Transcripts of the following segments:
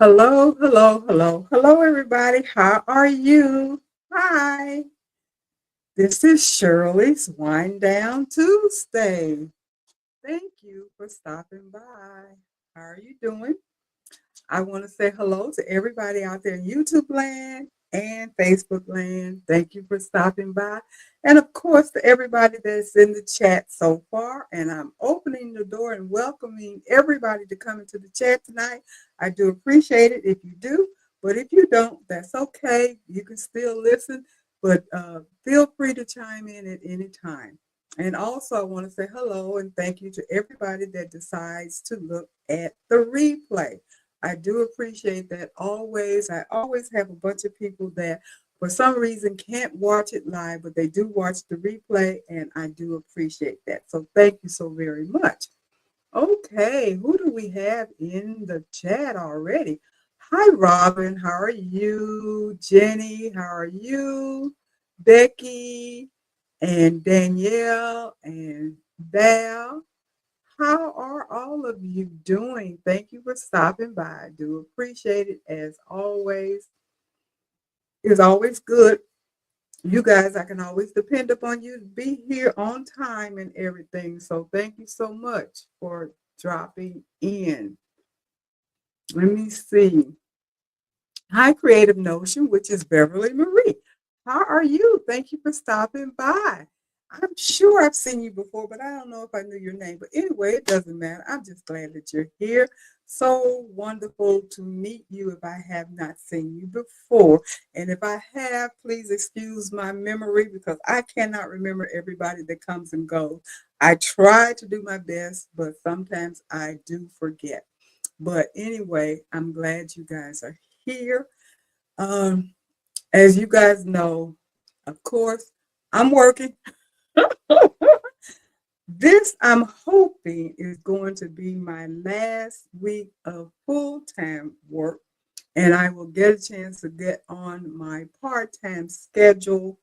Hello, hello, hello, hello, everybody. How are you? Hi, this is Shirley's Wind Down Tuesday. Thank you for stopping by. How are you doing? I want to say hello to everybody out there in YouTube land and Facebook land. Thank you for stopping by. And of course, to everybody that's in the chat so far. And I'm opening the door and welcoming everybody to come into the chat tonight. I do appreciate it if you do. But if you don't, that's okay. You can still listen, but feel free to chime in at any time. And also, I want to say hello and thank you to everybody that decides to look at the replay. I do appreciate that always. I always have a bunch of people that for some reason can't watch it live, but they do watch the replay, and I do appreciate that. So thank you so very much. Okay, who do we have in the chat already? Hi, Robin. How are you? Jenny, how are you? Becky and Danielle and Val. How are all of you doing? Thank you for stopping by. I do appreciate it as always. It's always good. You guys, I can always depend upon you to be here on time and everything. So thank you so much for dropping in. Let me see. Hi, Creative Notion, which is Beverly Marie. How are you? Thank you for stopping by. I'm sure I've seen you before, but I don't know if I knew your name. But anyway, it doesn't matter. I'm just glad that you're here. So wonderful to meet you if I have not seen you before. And if I have, please excuse my memory because I cannot remember everybody that comes and goes. I try to do my best, but sometimes I do forget. But anyway, I'm glad you guys are here. Um, as you guys know, of course, I'm working. This, I'm hoping, is going to be my last week of full-time work, and I will get a chance to get on my part-time schedule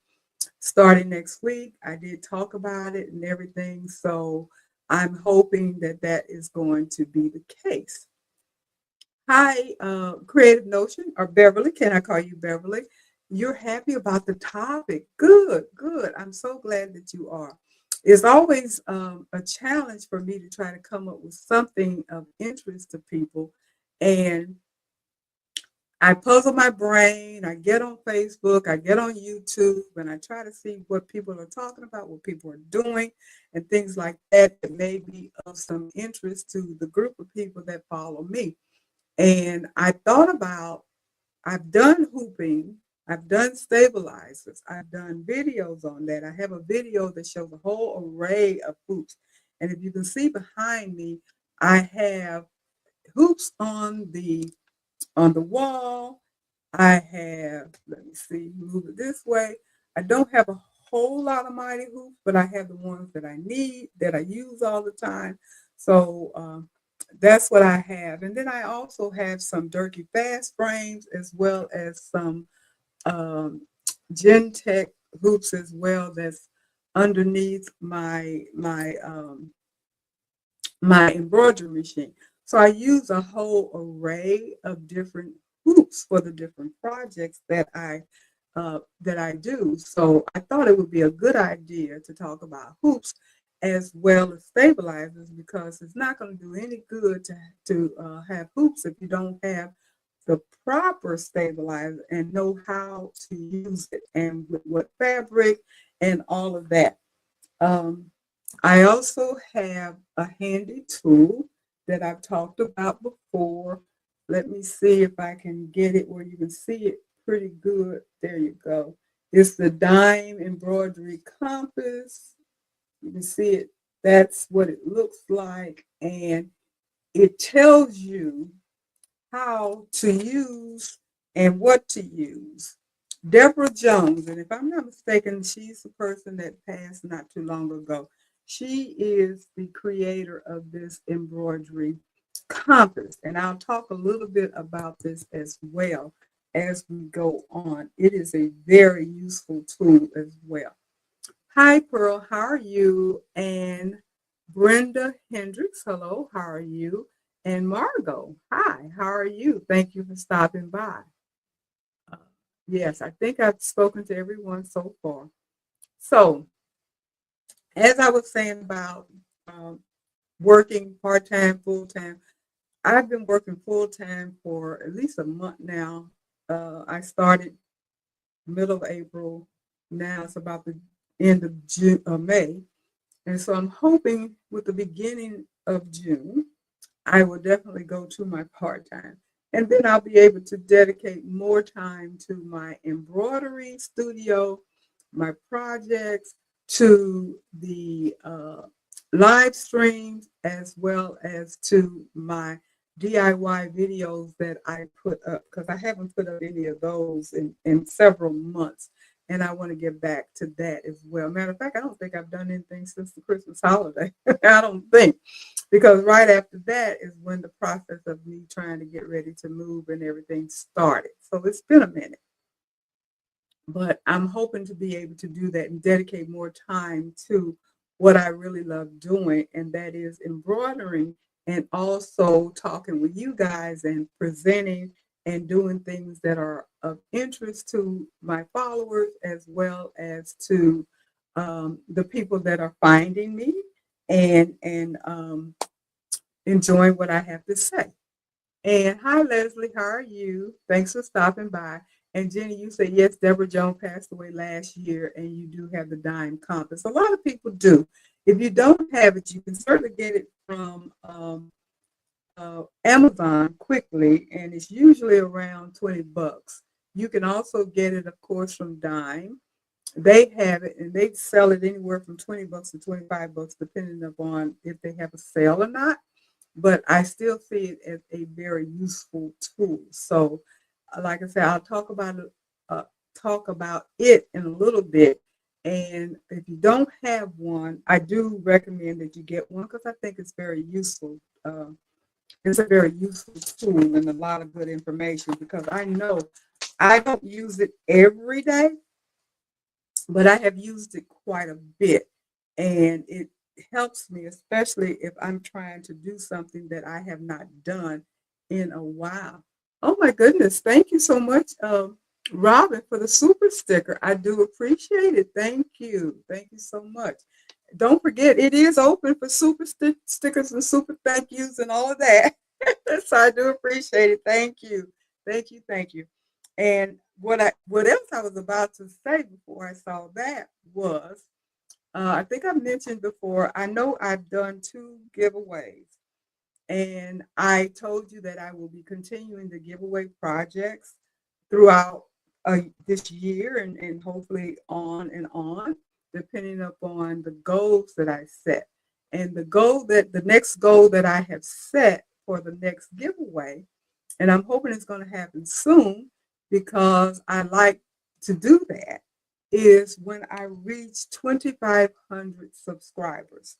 starting next week. I did talk about it and everything, so I'm hoping that that is going to be the case. Hi, Creative Notion, or Beverly. Can I call you Beverly? You're happy about the topic. Good, good. I'm so glad that you are. It's always a challenge for me to try to come up with something of interest to people. And I puzzle my brain. I get on Facebook, I get on YouTube, and I try to see what people are talking about, what people are doing, and things like that that may be of some interest to the group of people that follow me. And I thought about, I've done hooping, I've done stabilizers, I've done videos on that. I have a video that shows a whole array of hoops. And if you can see behind me, I have hoops on the wall. I have, let me see, move it this way. I don't have a whole lot of mighty hoops, but I have the ones that I need, that I use all the time. So that's what I have. And then I also have some Durkee Fast frames as well as some um, Tech hoops as well that's underneath my embroidery machine. So I use a whole array of different hoops for the different projects that I do. So I thought it would be a good idea to talk about hoops as well as stabilizers because it's not going to do any good to have hoops if you don't have the proper stabilizer and know how to use it and with what fabric and all of that. Um, I also have a handy tool that I've talked about before. Let me see if I can get it where you can see it pretty good. There you go. It's the dime embroidery compass. You can see it. That's what it looks like. And it tells you how to use and what to use. Deborah Jones, and if I'm not mistaken, she's the person that passed not too long ago. She is the creator of this embroidery compass, and I'll talk a little bit about this as well as we go on. It is a very useful tool as well. Hi, Pearl, how are you? And Brenda Hendricks, hello, how are you? And Margot, hi, how are you? Thank you for stopping by. Uh, yes, I think I've spoken to everyone so far. So, as I was saying about um, working part time, full time, I've been working full time for at least a month now. I started middle of April. Now it's about the end of June, May. And so I'm hoping with the beginning of June, I will definitely go to my part time. And then I'll be able to dedicate more time to my embroidery studio, my projects, to the live streams, as well as to my DIY videos that I put up, because I haven't put up any of those in several months. And I want to get back to that as well. Matter of fact, I don't think I've done anything since the Christmas holiday. I don't think, because right after that is when the process of me trying to get ready to move and everything started. So it's been a minute, but I'm hoping to be able to do that and dedicate more time to what I really love doing, and that is embroidering, and also talking with you guys and presenting and doing things that are of interest to my followers, as well as to the people that are finding me and enjoying what I have to say. And hi, Leslie, how are you? Thanks for stopping by. And Jenny, you said, yes, Deborah Jones passed away last year, and you do have the dime compass. A lot of people do. If you don't have it, you can certainly get it from Amazon quickly, and it's usually around 20 bucks. You can also get it, of course, from Dime. They have it, and they sell it anywhere from 20 bucks to 25 bucks, depending upon if they have a sale or not, but I still see it as a very useful tool. So, like I said, I'll uh, talk about it in a little bit. And if you don't have one, I do recommend that you get one, because I think it's very useful. It's a very useful tool and a lot of good information, because I know I don't use it every day, but I have used it quite a bit, and it helps me, especially if I'm trying to do something that I have not done in a while. Oh my goodness! Thank you so much, Robin, for the super sticker. I do appreciate it. Thank you so much. Don't forget, it is open for stickers and super thank yous and all of that. So I do appreciate it. Thank you. And what else I was about to say before I saw that was, I think I mentioned before, I know I've done two giveaways, and I told you that I will be continuing the giveaway projects throughout this year, and hopefully on, depending upon the goals that I set. And the next goal that I have set for the next giveaway, and I'm hoping it's going to happen soon, because I like to do that, is when I reach 2,500 subscribers.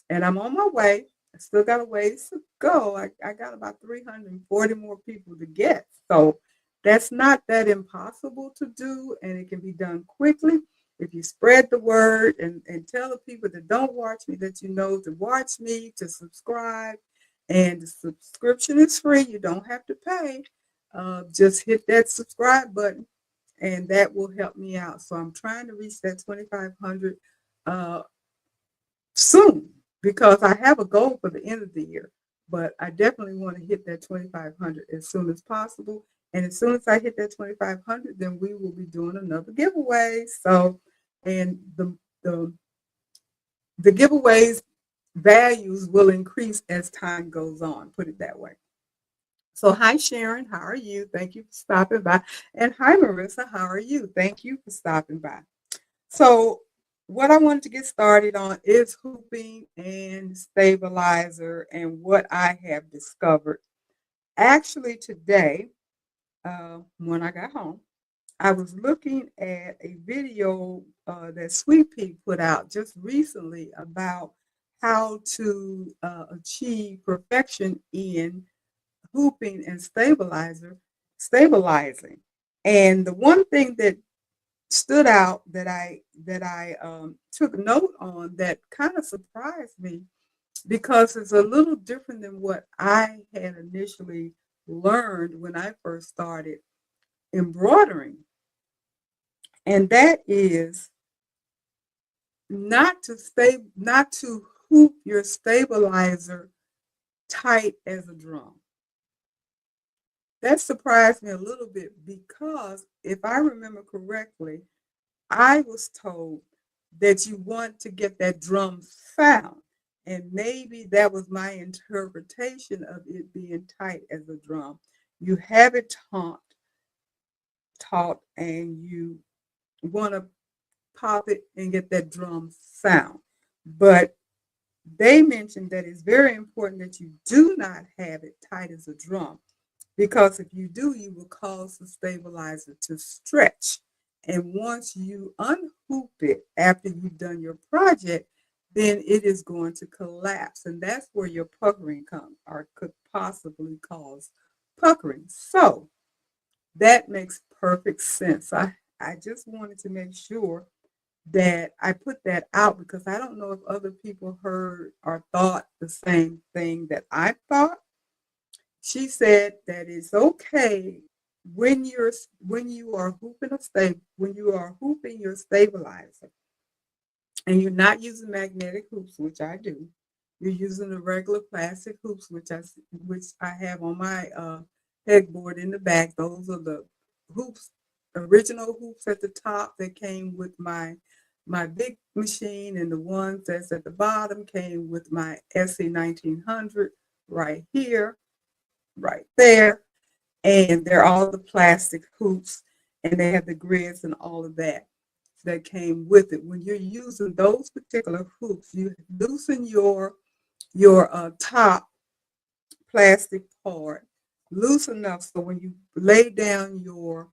And I'm on my way. I still got a ways to go. I got about 340 more people to get. So that's not that impossible to do, and it can be done quickly if you spread the word and tell the people that don't watch me that you know to watch me, to subscribe. And the subscription is free. You don't have to pay. Just hit that subscribe button, and that will help me out. So I'm trying to reach that 2,500 uh, soon, because I have a goal for the end of the year, but I definitely want to hit that 2,500 as soon as possible. And as soon as I hit that 2,500, then we will be doing another giveaway. So, and the giveaways values will increase as time goes on, put it that way. So, hi, Sharon. How are you? Thank you for stopping by. And hi, Marissa. How are you? Thank you for stopping by. So, what I wanted to get started on is hooping and stabilizer, and what I have discovered. Actually, today, when I got home, I was looking at a video that Sweet Pea put out just recently about how to achieve perfection in hooping and stabilizing. And the one thing that stood out that I took note on, that kind of surprised me, because it's a little different than what I had initially learned when I first started embroidering. And that is not to hoop your stabilizer tight as a drum. That surprised me a little bit because if I remember correctly, I was told that you want to get that drum sound. And maybe that was my interpretation of it being tight as a drum. You have it taut, and you want to pop it and get that drum sound. But they mentioned that it's very important that you do not have it tight as a drum because if you do, you will cause the stabilizer to stretch. And once you unhoop it after you've done your project, then it is going to collapse. And that's where your puckering comes or could possibly cause puckering. So that makes perfect sense. I just wanted to make sure that I put that out because I don't know if other people heard or thought the same thing that I thought. She said that it's okay when you are when you are hooping your stabilizer and you're not using magnetic hoops, which I do. You're using the regular plastic hoops, which I have on my headboard in the back. Those are the hoops, original hoops at the top that came with my big machine, and the ones that's at the bottom came with my SE 1900 right here, right there, and they're all the plastic hoops, and they have the grids and all of that came with it. When you're using those particular hoops, you loosen your top plastic part loose enough so when you lay down your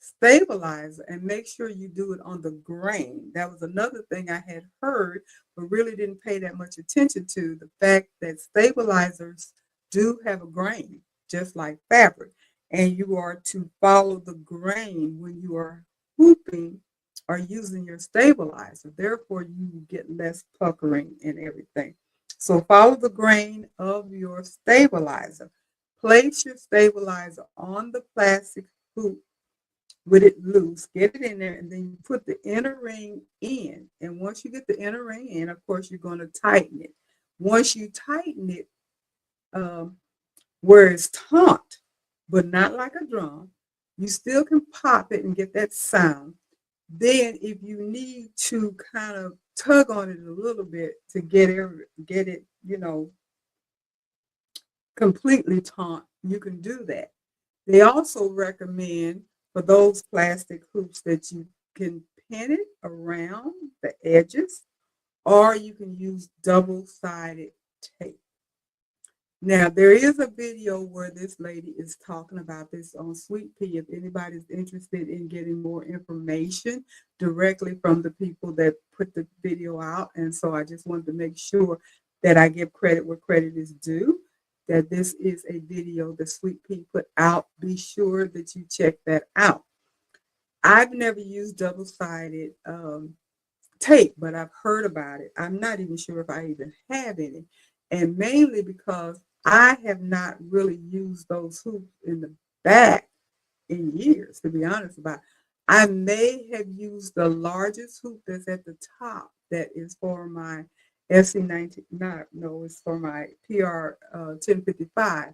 stabilizer and make sure you do it on the grain. That was another thing I had heard, but really didn't pay that much attention to the fact that stabilizers do have a grain, just like fabric. And you are to follow the grain when you are hooping or using your stabilizer. Therefore, you get less puckering and everything. So follow the grain of your stabilizer. Place your stabilizer on the plastic hoop with it loose. Get it in there, and then you put the inner ring in. And once you get the inner ring in, of course, you're going to tighten it. Once you tighten it um, where it's taut, but not like a drum, you still can pop it and get that sound. Then, if you need to kind of tug on it a little bit to get it, completely taut, you can do that. They also recommend for those plastic hoops that you can pin it around the edges, or you can use double-sided tape. Now, there is a video where this lady is talking about this on Sweet Pea. If anybody's interested in getting more information directly from the people that put the video out. And so I just wanted to make sure that I give credit where credit is due, that this is a video that Sweet Pea put out. Be sure that you check that out. I've never used double-sided tape, but I've heard about it. I'm not even sure if I even have any. And mainly because I have not really used those hoops in the back in years, to be honest about it. I may have used the largest hoop that's at the top that is for my SC19, it's for my PR 1055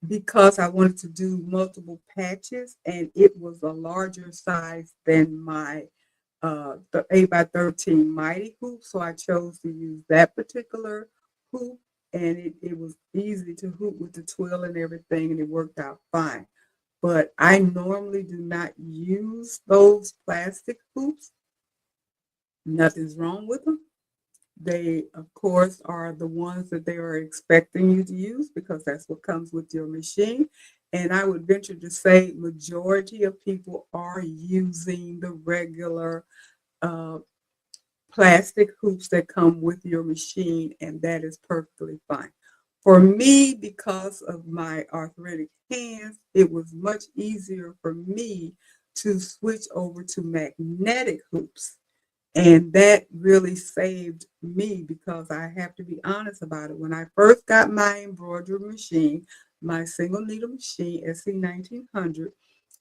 because I wanted to do multiple patches and it was a larger size than my the 8 by 13 mighty hoop. So I chose to use that particular hoop and it was easy to hoop with the twill and everything and it worked out fine. But I normally do not use those plastic hoops. Nothing's wrong with them. They, of course, are the ones that they are expecting you to use because that's what comes with your machine. And I would venture to say majority of people are using the regular uh, plastic hoops that come with your machine, and that is perfectly fine. For me, because of my arthritic hands, it was much easier for me to switch over to magnetic hoops. And that really saved me because I have to be honest about it. When I first got my embroidery machine, my single needle machine, SC 1900,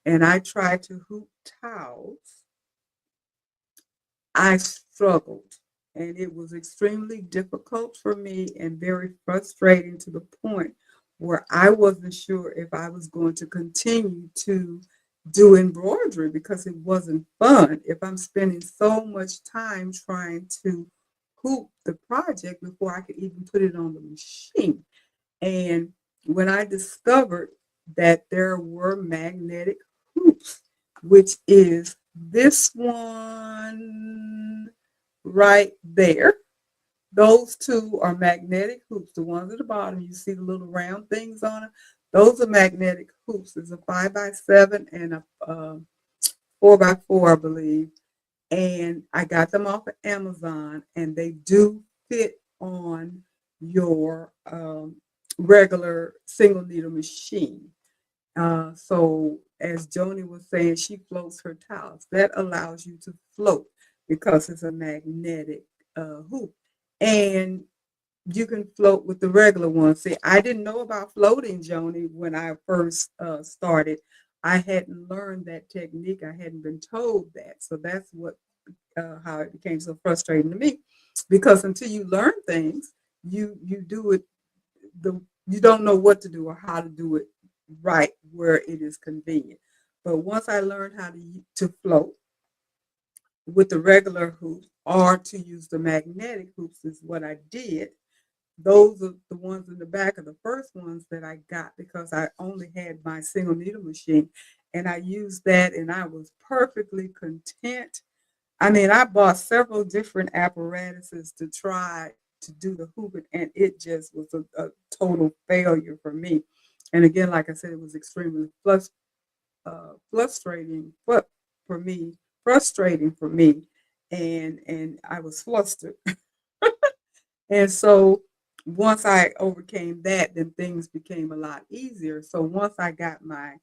and I tried to hoop towels, I struggled. And it was extremely difficult for me and very frustrating to the point where I wasn't sure if I was going to continue to do embroidery because it wasn't fun. If I'm spending so much time trying to hoop the project before I could even put it on the machine. And when I discovered that there were magnetic hoops, which is this one right there. Those two are magnetic hoops. The ones at the bottom, you see the little round things on it. Those are magnetic hoops. There's a 5x7 and a 4x4, I believe. And I got them off of Amazon, and they do fit on your regular single needle machine. So as Joni was saying, she floats her towels. That allows you to float because it's a magnetic hoop. And you can float with the regular one. See, I didn't know about floating, Joni, when I first started. I hadn't learned that technique. I hadn't been told that. So that's what how it became so frustrating to me, because until you learn things, you do it you don't know what to do or how to do it right where it is convenient. But once I learned how to float with the regular hoops or to use the magnetic hoops is what I did. Those are the ones in the back of the first ones that I got because I only had my single needle machine, and I used that and I was perfectly content. I mean, I bought several different apparatuses to try to do the hooping, and it just was a total failure for me. And again, like I said, it was extremely frustrating for me, frustrating for me, and I was flustered. And so once I overcame that, then things became a lot easier. So once I got my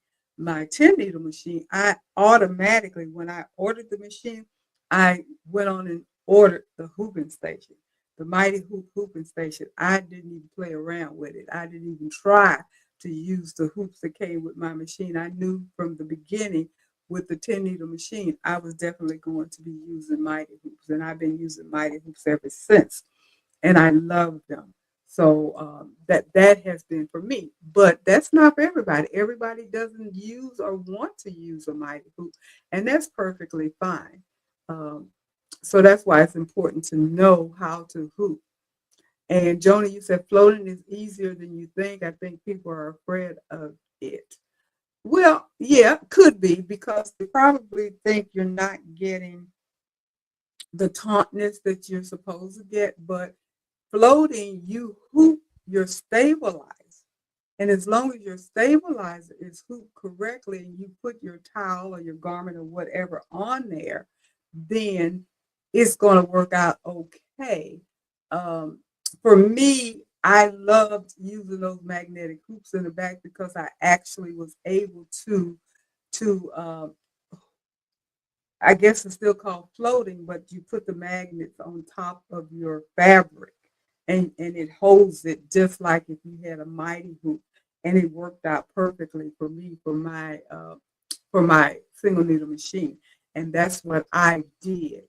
10 needle machine, I automatically, when I ordered the machine, I went on and ordered the hooping station, the Mighty Hoop hooping station. I didn't even play around with it. I didn't even try to use the hoops that came with my machine. I knew from the beginning with the 10 needle machine, I was definitely going to be using Mighty Hoops, and I've been using Mighty Hoops ever since, and I love them. So that has been for me, but that's not for everybody. Everybody doesn't use or want to use a mighty hoop, and that's perfectly fine. Um, so that's why it's important to know how to hoop. And Joni, you said floating is easier than you think. I think people are afraid of it. Well, yeah, could be because they probably think you're not getting the tautness that you're supposed to get, but floating, you hoop, you're stabilized. And as long as your stabilizer is hooped correctly and you put your towel or your garment or whatever on there, then it's going to work out okay. Um, for me, I loved using those magnetic hoops in the back because I actually was able to I guess it's still called floating, but you put the magnets on top of your fabric, and it holds it just like if you had a mighty hoop. And it worked out perfectly for me for my single needle machine. And that's what I did.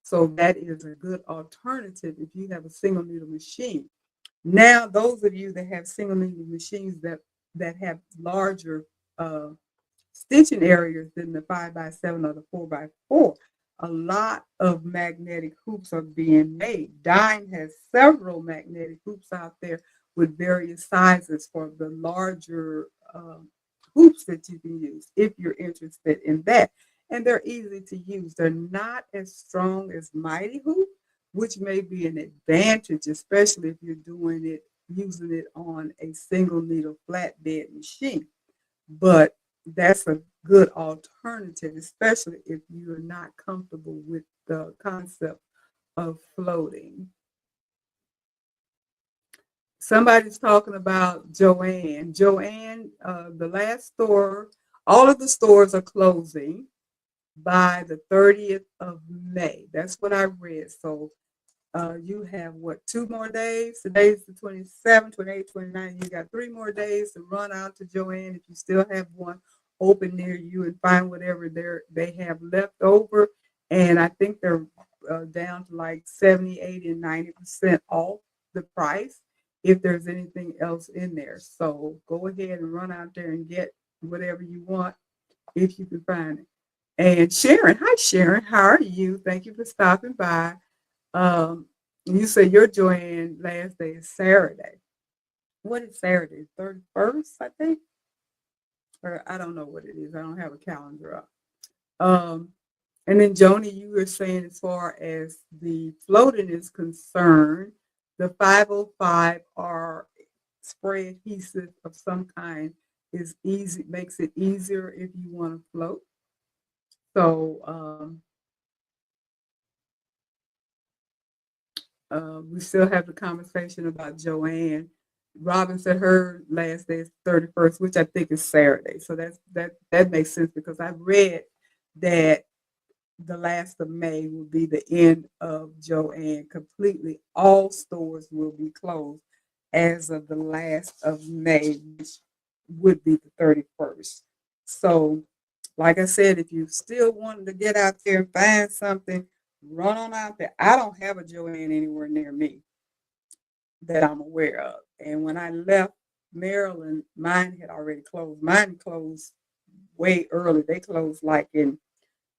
So that is a good alternative if you have a single needle machine. Now, those of you that have single needle machines that have larger stitching areas than the 5x7 or the 4x4, a lot of magnetic hoops are being made. Dime has several magnetic hoops out there with various sizes for the larger hoops that you can use if you're interested in that. And they're easy to use. They're not as strong as Mighty Hoop, which may be an advantage, especially if you're doing it, using it on a single needle flatbed machine. But that's a good alternative, especially if you're not comfortable with the concept of floating. Somebody's talking about Joanne. Joanne, the last store, all of the stores are closing, by the 30th of May. That's what I read. So you have what, 2 more days? Today's the 27th, 28th, 29th. You got 3 more days to run out to Joanne if you still have one open near you and find whatever they have left over. And I think they're down to like 70, 80, and 90% off the price if there's anything else in there. So go ahead and run out there and get whatever you want if you can find it. And Sharon, hi Sharon, how are you? Thank you for stopping by. Um, you say your Joanne last day is Saturday. What is Saturday? 31st, I think? Or I don't know what it is. I don't have a calendar up. Um, and then Joni, you were saying as far as the floating is concerned, the 505 or spray adhesive of some kind is easy, makes it easier if you want to float. So we still have the conversation about Joanne. Robin said her last day is 31st, which I think is Saturday. So that makes sense because I read that the last of May will be the end of Joanne completely. All stores will be closed as of the last of May, which would be the 31st. So, like I said, if you still wanting to get out there and find something, run on out there. I don't have a Joanne anywhere near me that I'm aware of. And when I left Maryland, mine had already closed. Mine closed way early. They closed like in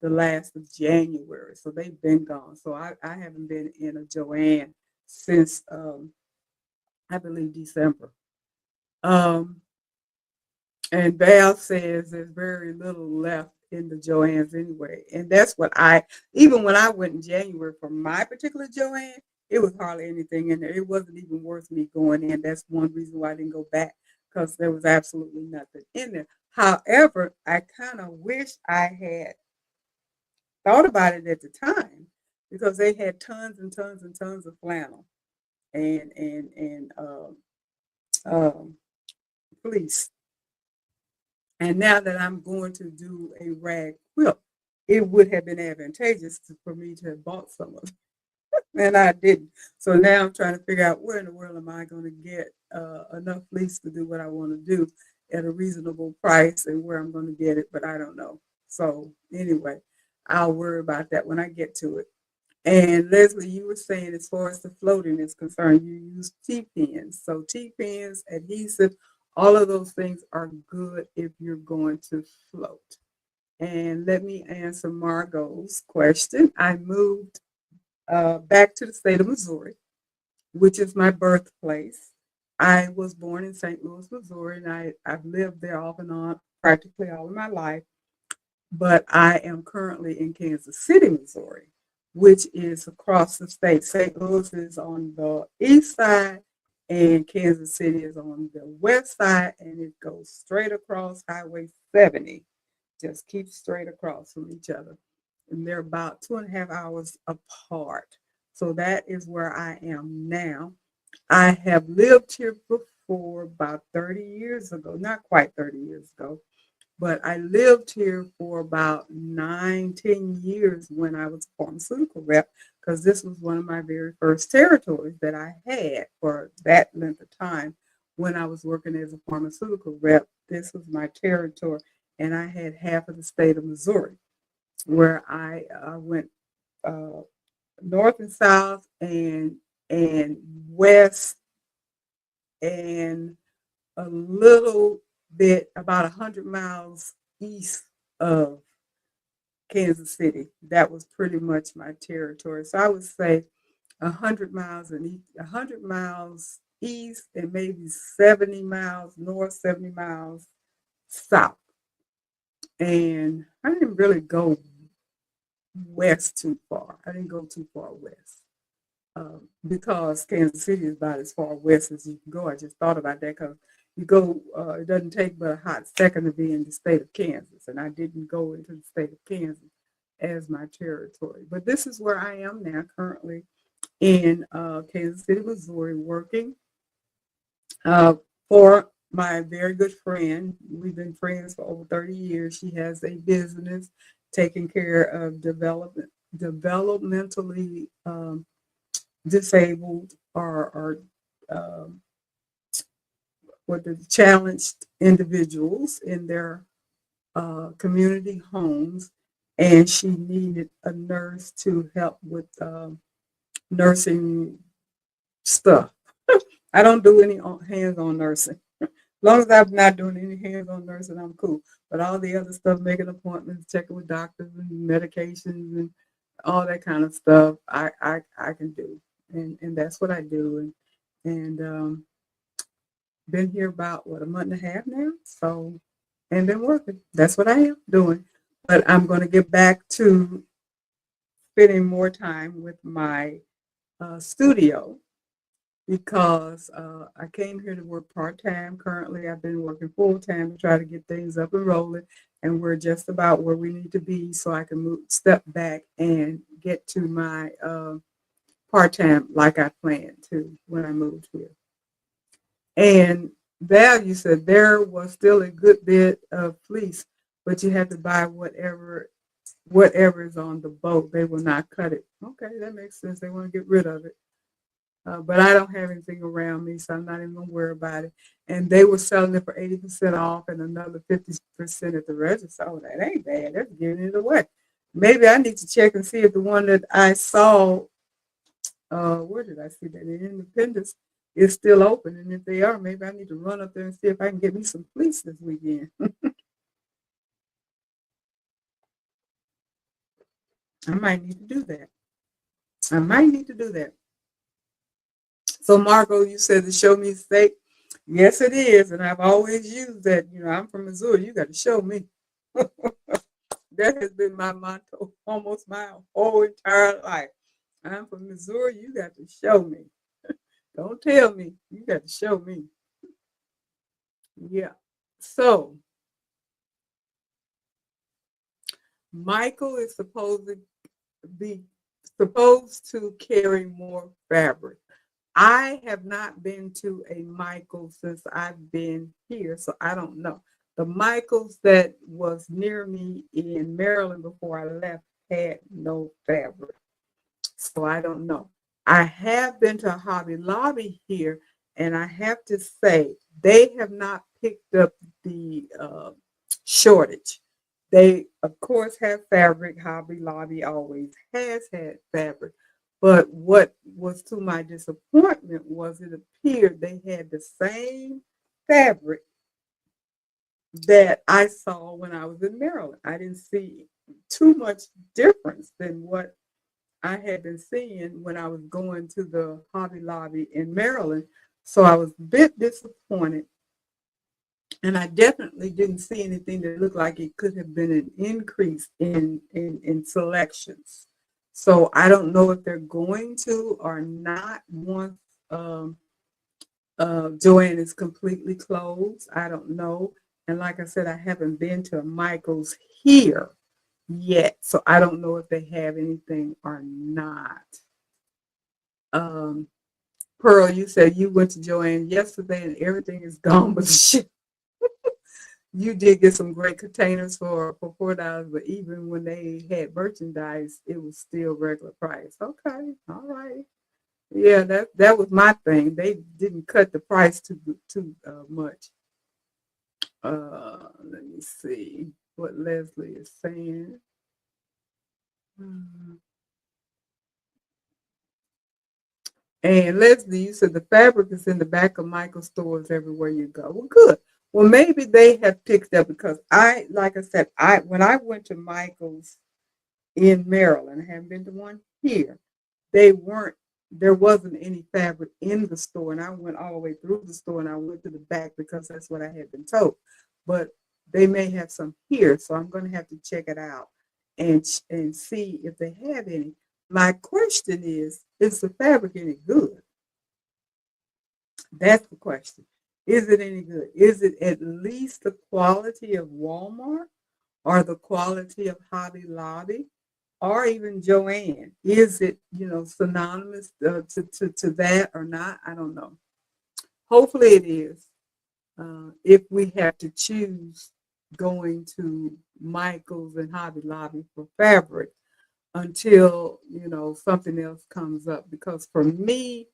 the last of January. So they've been gone. So I haven't been in a Joanne since I believe December. Um, and Val says there's very little left in the Joannes anyway. And that's what even when I went in January for my particular Joanne, it was hardly anything in there. It wasn't even worth me going in. That's one reason why I didn't go back because there was absolutely nothing in there. However, I kind of wish I had thought about it at the time because they had tons and tons and tons of flannel and um, fleece. And now that I'm going to do a rag quilt, it would have been advantageous for me to have bought some of it, and I didn't. So now I'm trying to figure out where in the world am I going to get enough fleece to do what I want to do at a reasonable price and where I'm going to get it, but I don't know. So anyway, I'll worry about that when I get to it. And Leslie, you were saying as far as the floating is concerned, you use T-pins. So T-pins, adhesive, all of those things are good if you're going to float. And let me answer Margot's question. I moved back to the state of Missouri, which is my birthplace. I was born in St. Louis, Missouri, and I've lived there off and on practically all of my life. But I am currently in Kansas City, Missouri, which is across the state. St. Louis is on the east side, and Kansas City is on the west side, and it goes straight across Highway 70. Just keeps straight across from each other. And they're about 2.5 hours apart. So that is where I am now. I have lived here before about 30 years ago, not quite 30 years ago. But I lived here for about 9, 10 years when I was a pharmaceutical rep, because this was one of my very first territories that I had for that length of time. When I was working as a pharmaceutical rep, this was my territory, and I had half of the state of Missouri, where I went north and south and west and a little bit about 100 miles east of Kansas City. That was pretty much my territory. So I would say 100 miles and 100 miles east and maybe 70 miles north, 70 miles south. And I didn't really go west too far. I didn't go too far west. Because Kansas City is about as far west as you can go. I just thought about that because you go, it doesn't take but a hot second to be in the state of Kansas, and I didn't go into the state of Kansas as my territory. But this is where I am now, currently in Kansas City, Missouri, working uh, for my very good friend. We've been friends for over 30 years. She has a business, taking care of developmentally disabled or what the challenged individuals in their community homes, and she needed a nurse to help with nursing stuff. I don't do any hands-on nursing. As long as I'm not doing any hands-on nursing, I'm cool. But all the other stuff, making appointments, checking with doctors and medications and all that kind of stuff, I can do. And that's what I do. And been here about, what, a month and a half now? So, and been working. That's what I am doing. But I'm going to get back to spending more time with my studio because I came here to work part-time. Currently, I've been working full-time to try to get things up and rolling, and we're just about where we need to be so I can step back and get to my part-time like I planned to when I moved here. And Val, you said there was still a good bit of fleece, but you had to buy whatever is on the boat. They will not cut it. Okay, that makes sense. They want to get rid of it. But I don't have anything around me, so I'm not even going to worry about it. And they were selling it for 80% off and another 50% at the register. Oh, that ain't bad. That's giving it away. Maybe I need to check and see if the one that I saw, where did I see that? In Independence is still open. And if they are, maybe I need to run up there and see if I can get me some fleece this weekend. I might need to do that. So, Margot, you said to show me steak. Yes, it is. And I've always used that. You know, I'm from Missouri. You got to show me. That has been my motto almost my whole entire life. I'm from Missouri. You got to show me. Don't tell me. You got to show me. Yeah. So, Michael is supposed to carry more fabric. I have not been to a Michael since I've been here, so I don't know. The Michaels that was near me in Maryland before I left had no fabric, so I don't know. I have been to Hobby Lobby here, and I have to say they have not picked up the shortage. They, of course, have fabric. Hobby Lobby always has had fabric. But what was to my disappointment was it appeared they had the same fabric that I saw when I was in Maryland. I didn't see too much difference than what I had been seeing when I was going to the Hobby Lobby in Maryland. So I was a bit disappointed. And I definitely didn't see anything that looked like it could have been an increase in selections. So I don't know if they're going to or not once Joanne is completely closed. I don't know. And like I said, I haven't been to Michael's here yet. So I don't know if they have anything or not. Pearl, you said you went to Joanne yesterday and everything is gone but the shit. You did get some great containers for $4, but even when they had merchandise, it was still regular price. Okay, all right. Yeah, that was my thing. They didn't cut the price too much. Let me see what Leslie is saying. And Leslie, you said the fabric is in the back of Michael's stores everywhere you go. Well, good. Well, maybe they have picked up because like I said, when I went to Michael's in Maryland, I haven't been to one here. There wasn't any fabric in the store, and I went all the way through the store and I went to the back because that's what I had been told. But they may have some here, so I'm going to have to check it out and see if they have any. My question is the fabric any good? That's the question. Is it any good? Is it at least the quality of Walmart or the quality of Hobby Lobby or even Joanne? Is it, synonymous to that or not? I don't know. Hopefully it is. If we have to choose going to Michael's and Hobby Lobby for fabric until, something else comes up. Because for me,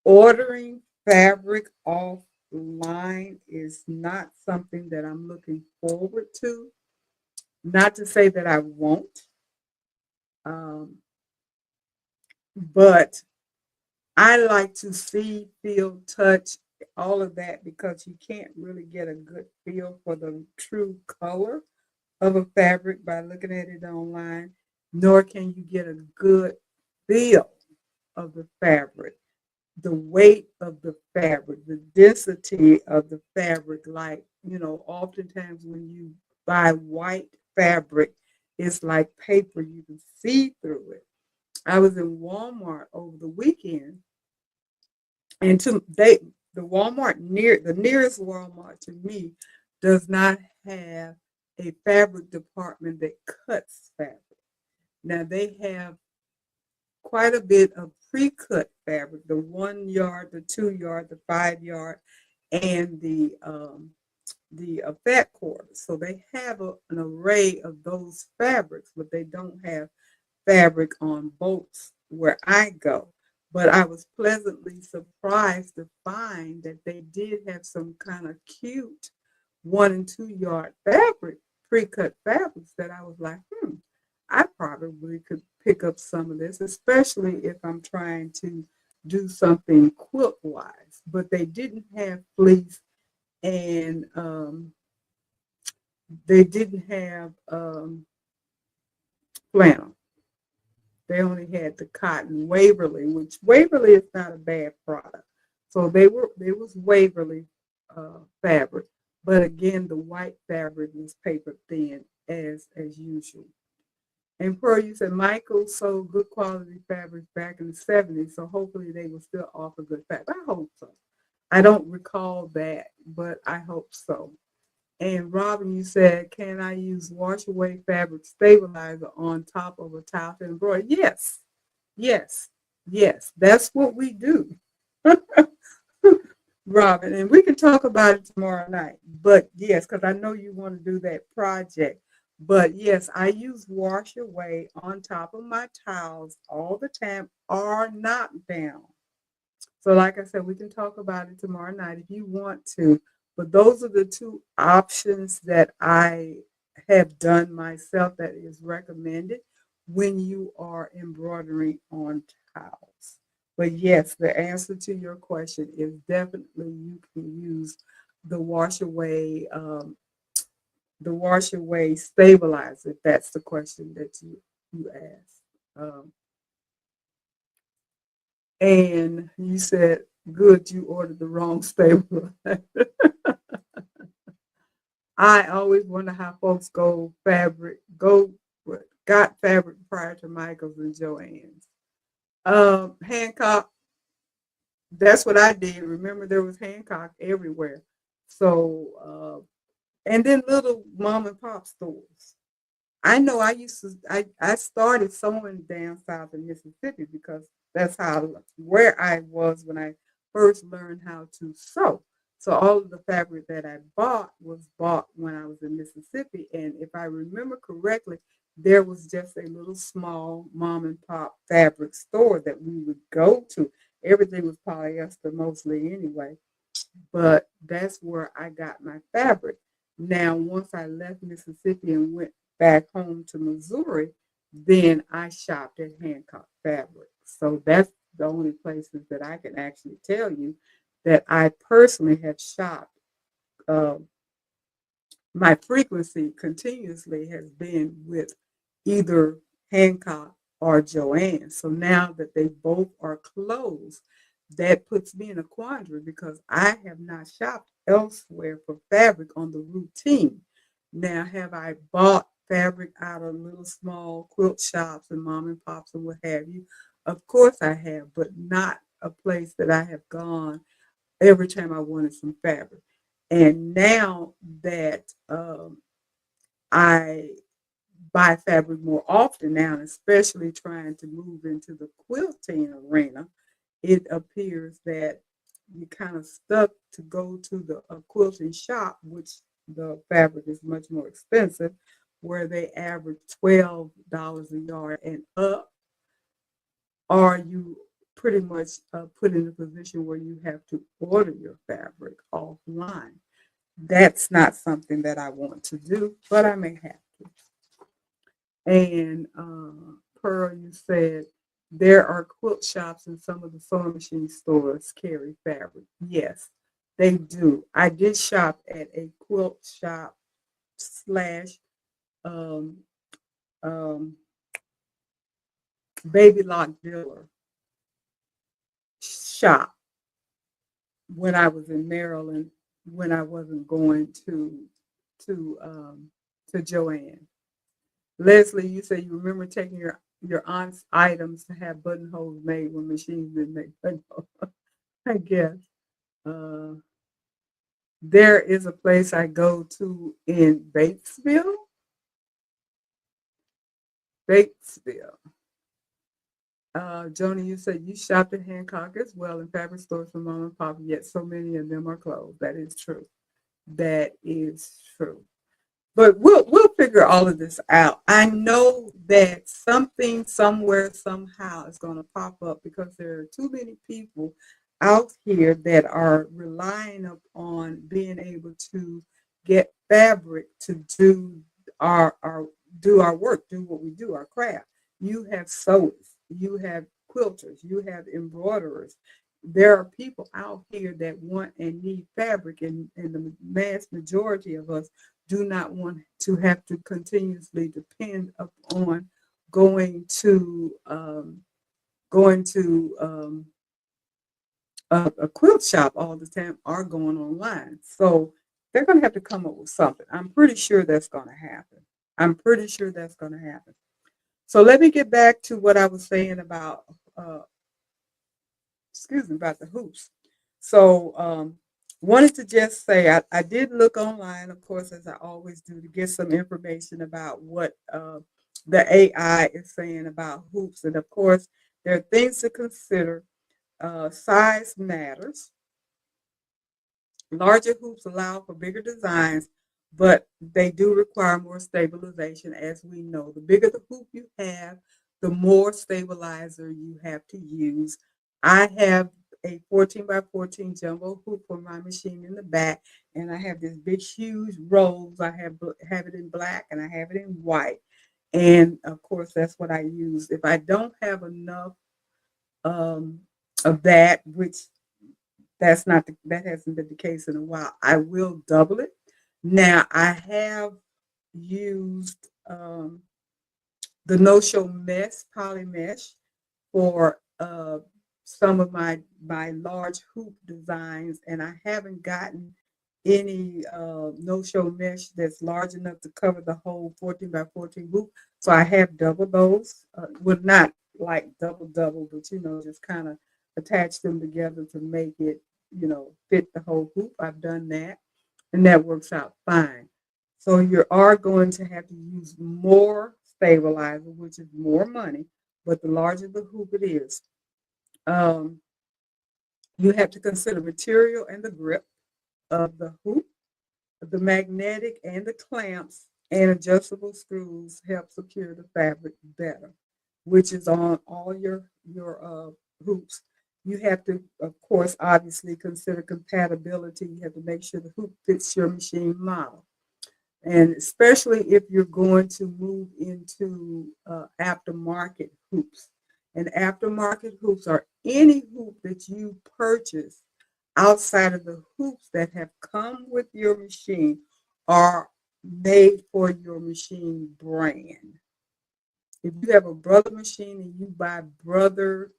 ordering fabric offline is not something that I'm looking forward to. Not to say that I won't, um, but I like to see, feel, touch, all of that because you can't really get a good feel for the true color of a fabric by looking at it online, nor can you get a good feel of the fabric, the weight of the fabric, the density of the fabric. Like, oftentimes when you buy white fabric, it's like paper, you can see through it. I was in Walmart over the weekend, and the Walmart the nearest Walmart to me does not have a fabric department that cuts fabric. Now they have quite a bit of pre-cut fabric, the 1 yard, the 2 yard, the 5 yard, and the fat quarter. So they have an array of those fabrics, but they don't have fabric on boats where I go. But I was pleasantly surprised to find that they did have some kind of cute 1 and 2 yard fabric, pre-cut fabrics that I was like, I probably could pick up some of this, especially if I'm trying to do something quilt wise. But they didn't have fleece, and they didn't have flannel. They only had the cotton Waverly, which Waverly is not a bad product. So there was Waverly fabric, but again, the white fabric was paper thin as usual. And Pearl, you said Michael sold good quality fabrics back in the 70s, so hopefully they will still offer good fabric. I hope so. I don't recall that, but I hope so. And Robin, you said, can I use wash away fabric stabilizer on top of a tile to embroider? Yes, yes, yes. That's what we do, Robin. And we can talk about it tomorrow night. But yes, because I know you want to do that project. But yes, I use wash away on top of my tiles all the time, or not down. So, like I said, we can talk about it tomorrow night if you want to. But those are the two options that I have done myself that is recommended when you are embroidering on tiles. But yes, the answer to your question is definitely you can use the wash away stabilizer. If that's the question that you asked. And you said, good, you ordered the wrong stabilizer. I always wonder how folks got fabric prior to Michael's and Joannes. Hancock, that's what I did. Remember, there was Hancock everywhere. So, and then little mom and pop stores. I know I started sewing down south in Mississippi because that's where I was when I first learned how to sew. So all of the fabric that I bought was bought when I was in Mississippi. And if I remember correctly, there was just a little small mom and pop fabric store that we would go to. Everything was polyester mostly anyway, but that's where I got my fabric. Now, once I left Mississippi and went back home to Missouri, then I shopped at Hancock Fabric. So that's the only places that I can actually tell you that I personally have shopped. Uh, my frequency continuously has been with either Hancock or Joanne. So now that they both are closed, that puts me in a quandary because I have not shopped elsewhere for fabric on the routine. Now, have I bought fabric out of little small quilt shops and mom and pops and what have you? Of course I have, but not a place that I have gone every time I wanted some fabric. And now that I buy fabric more often now, and especially trying to move into the quilting arena, it appears that you kind of stuck to go to the quilting shop, which the fabric is much more expensive, where they average $12 a yard and up, or you pretty much put in a position where you have to order your fabric offline. That's not something that I want to do, but I may have to. And Pearl, you said there are quilt shops and some of the sewing machine stores carry fabric. Yes, they do. I did shop at a quilt shop slash um, um, baby lock dealer shop when I was in Maryland, when I wasn't going to Joanne. Leslie, you said you remember taking your aunt's items to have buttonholes made when machines didn't make buttonholes. I guess uh, there is a place I go to in Batesville. Batesville. Joni, you said you shopped at Hancock as well in fabric stores for mom and pop, yet so many of them are closed. That is true. That is true. But we'll figure all of this out. I know that something somewhere somehow is going to pop up because there are too many people out here that are relying upon being able to get fabric to do our work, do what we do, our craft. You have sewers, you have quilters, you have embroiderers. There are people out here that want and need fabric, and the mass majority of us do not want to have to continuously depend upon going to a quilt shop all the time or going online. So they're going to have to come up with something. I'm pretty sure that's going to happen. I'm pretty sure that's going to happen. So let me get back to what I was saying about uh, about the hoops. So wanted to just say I did look online, of course, as I always do, to get some information about what the AI is saying about hoops. And of course, there are things to consider. Size matters. Larger hoops allow for bigger designs, but they do require more stabilization, as we know. The bigger the hoop you have, the more stabilizer you have to use. I have a 14 by 14 jumbo hoop for my machine in the back, and I have this big, huge rolls. I have it in black and I have it in white. And of course, that's what I use. If I don't have enough um, of that, which that hasn't been the case in a while. I will double it. Now I have used the no-show mesh, poly mesh, for some of my large hoop designs, and I haven't gotten any no-show mesh that's large enough to cover the whole 14 by 14 hoop. So I have doubled those. Well, not like double, but just kind of attach them together to make it, fit the whole hoop. I've done that, and that works out fine. So you are going to have to use more stabilizer, which is more money, but the larger the hoop it is, um, you have to consider material and the grip of the hoop. The magnetic and the clamps and adjustable screws help secure the fabric better, which is on all your hoops. You have to, of course, obviously consider compatibility. You have to make sure the hoop fits your machine model. And especially if you're going to move into aftermarket hoops. And aftermarket hoops are any hoop that you purchase outside of the hoops that have come with your machine are made for your machine brand. If you have a brother machine and you buy brother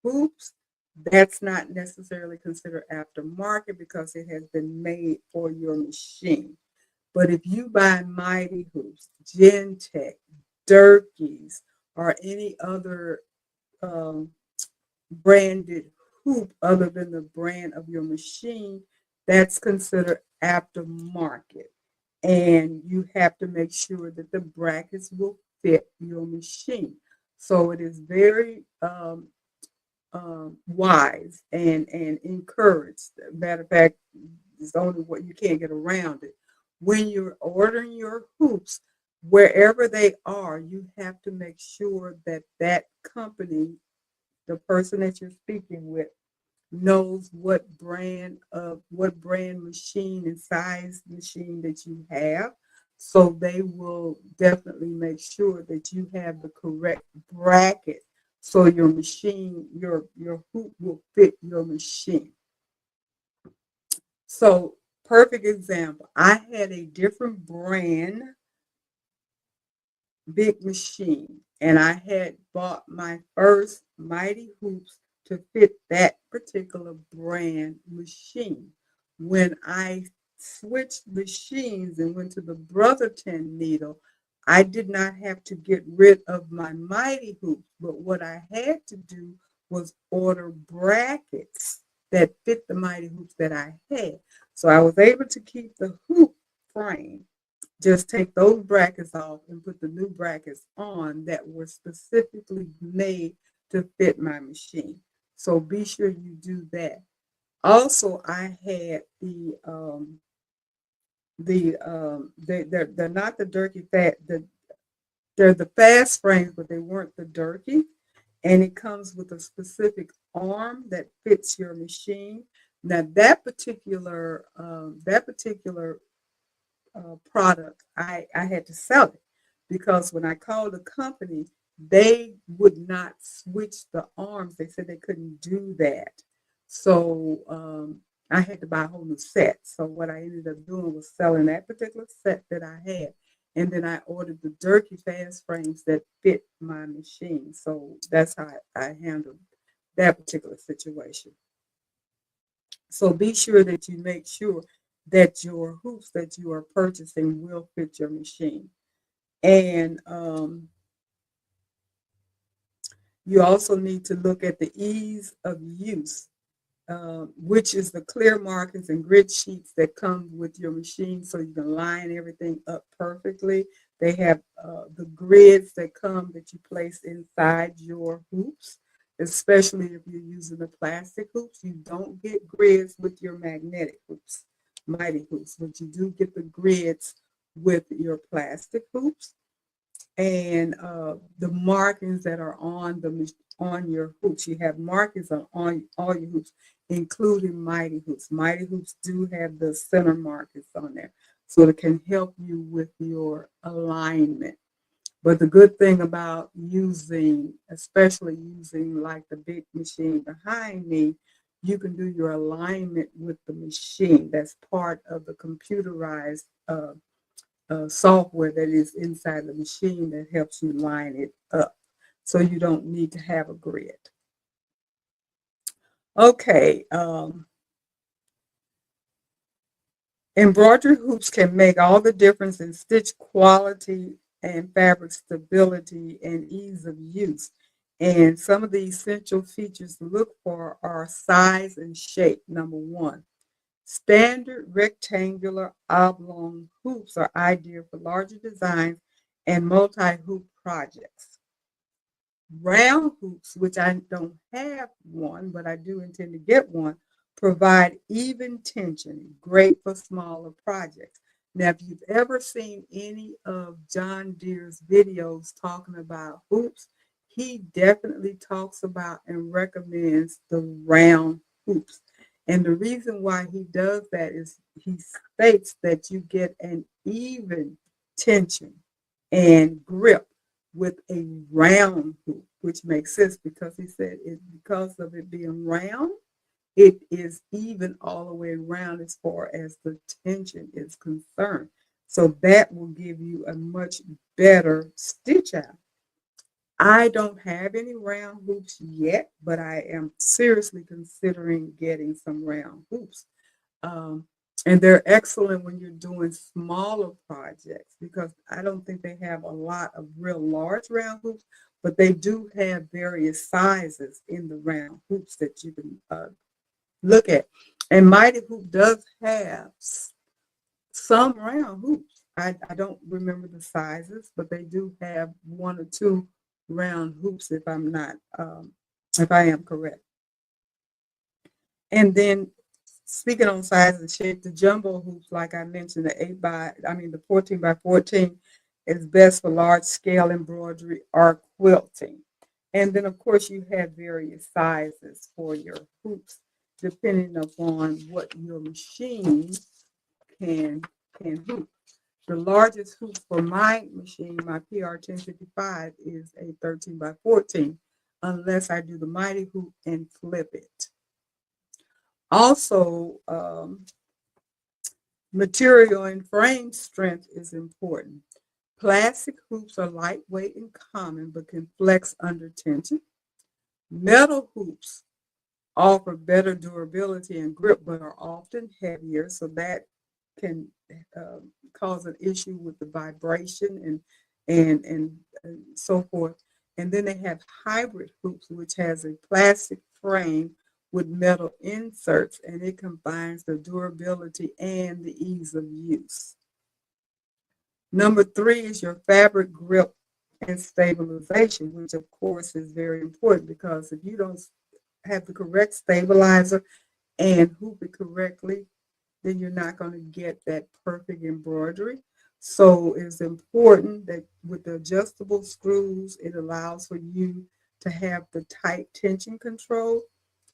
hoops, that's not necessarily considered aftermarket because it has been made for your machine. But if you buy Mighty Hoops, Gentech, Durkees, or any other um, branded hoop other than the brand of your machine, that's considered aftermarket. And you have to make sure that the brackets will fit your machine. So it is very wise and encouraged. Matter of fact, it's only what you can't get around it. when you're ordering your hoops, wherever they are, you have to make sure that that company, the person that you're speaking with, knows what brand machine and size machine that you have. So they will definitely make sure that you have the correct bracket so your machine, your hoop will fit your machine. So perfect example. I had a different brand big machine. And I had bought my first Mighty Hoops to fit that particular brand machine. When I switched machines and went to the Brotherton needle, I did not have to get rid of my Mighty Hoops, but what I had to do was order brackets that fit the Mighty Hoops that I had. So I was able to keep the hoop frame, just take those brackets off and put the new brackets on that were specifically made to fit my machine. So be sure you do that. Also, I had they're not the Durkee fat, they're the fast frames, but they weren't the Durkee. And it comes with a specific arm that fits your machine. Now that particular product, I had to sell it because when I called the company, they would not switch the arms. They said they couldn't do that. So I had to buy a whole new set. So what I ended up doing was selling that particular set that I had. And then I ordered the Durkee fast frames that fit my machine. So that's how I handled that particular situation. So be sure that you make sure that your hoops that you are purchasing will fit your machine. And you also need to look at the ease of use, which is the clear markings and grid sheets that come with your machine so you can line everything up perfectly. They have the grids that come that you place inside your hoops, especially if you're using the plastic hoops. You don't get grids with your magnetic hoops, mighty hoops, but you do get the grids with your plastic hoops. And the markings that are on your hoops. You have markings on all your hoops, including Mighty Hoops. Mighty Hoops do have the center markings on there, so it can help you with your alignment. But the good thing about especially using like the big machine behind me, you can do your alignment with the machine. That's part of the computerized software that is inside the machine that helps you line it up. So you don't need to have a grid. Okay, embroidery hoops can make all the difference in stitch quality and fabric stability and ease of use. And some of the essential features to look for are size and shape, number one. Standard rectangular oblong hoops are ideal for larger designs and multi-hoop projects. Round hoops, which I don't have one, but I do intend to get one, provide even tension, great for smaller projects. Now, if you've ever seen any of John Deere's videos talking about hoops, he definitely talks about and recommends the round hoops. And the reason why he does that is he states that you get an even tension and grip with a round hoop, which makes sense because he said because of it being round, it is even all the way around as far as the tension is concerned. So that will give you a much better stitch out. I don't have any round hoops yet, but I am seriously considering getting some round hoops. Um, and they're excellent when you're doing smaller projects because I don't think they have a lot of real large round hoops, but they do have various sizes in the round hoops that you can look at. And Mighty Hoop does have some round hoops. I don't remember the sizes, but they do have one or two round hoops if I am correct. And then speaking on size and shape, the jumbo hoops, like I mentioned, the 14 by 14 is best for large scale embroidery or quilting. And then, of course, you have various sizes for your hoops, depending upon what your machine can can hoop. The largest hoop for my machine, my PR 1055, is a 13 by 14, unless I do the mighty hoop and flip it. Also, material and frame strength is important. Plastic hoops are lightweight and common, but can flex under tension. Metal hoops offer better durability and grip, but are often heavier, so that can cause an issue with the vibration and so forth. And then they have hybrid hoops, which has a plastic frame with metal inserts, and it combines the durability and the ease of use. Number three is your fabric grip and stabilization, which of course is very important, because if you don't have the correct stabilizer and hoop it correctly, then you're not going to get that perfect embroidery. So it's important that with the adjustable screws, it allows for you to have the tight tension control.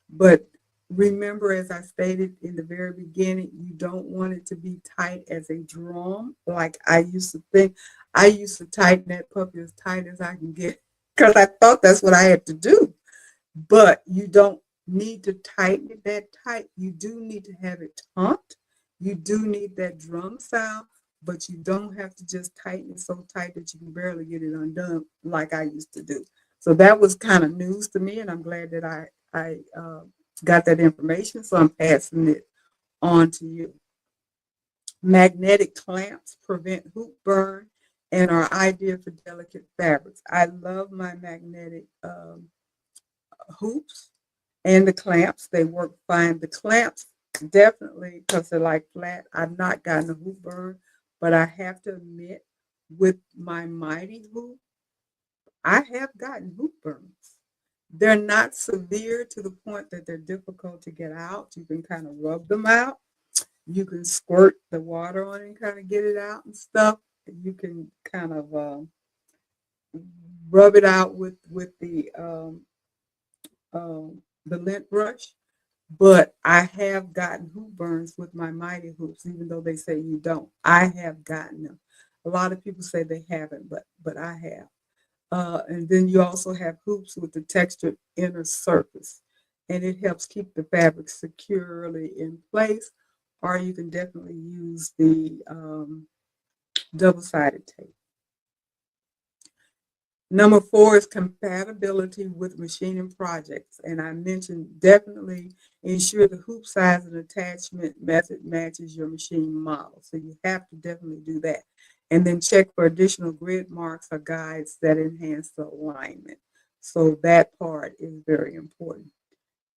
But remember, as I stated in the very beginning, you don't want it to be tight as a drum. Like I used to think, I used to tighten that puppy as tight as I can get, because I thought that's what I had to do. But you don't need to tighten it that tight. You do need to have it taut. You do need that drum sound, but you don't have to just tighten it so tight that you can barely get it undone like I used to do. So that was kind of news to me, and I'm glad that I got that information. So I'm passing it on to you. Magnetic clamps prevent hoop burn and are ideal for delicate fabrics. I love my magnetic hoops and the clamps. They work fine. The clamps definitely, because they're like flat. I've not gotten a hoop burn, but I have to admit, with my mighty hoop, I have gotten hoop burns. They're not severe to the point that they're difficult to get out. You can kind of rub them out. You can squirt the water on it and kind of get it out and stuff. You can kind of rub it out with the lint brush. But I have gotten hoop burns with my mighty hoops, even though they say you don't. I have gotten them. A lot of people say they haven't, but I have. And then you also have hoops with the textured inner surface, and it helps keep the fabric securely in place. Or you can definitely use the double-sided tape. Number four is compatibility with machining projects. And I mentioned definitely ensure the hoop size and attachment method matches your machine model. So you have to definitely do that. And then check for additional grid marks or guides that enhance the alignment. So that part is very important.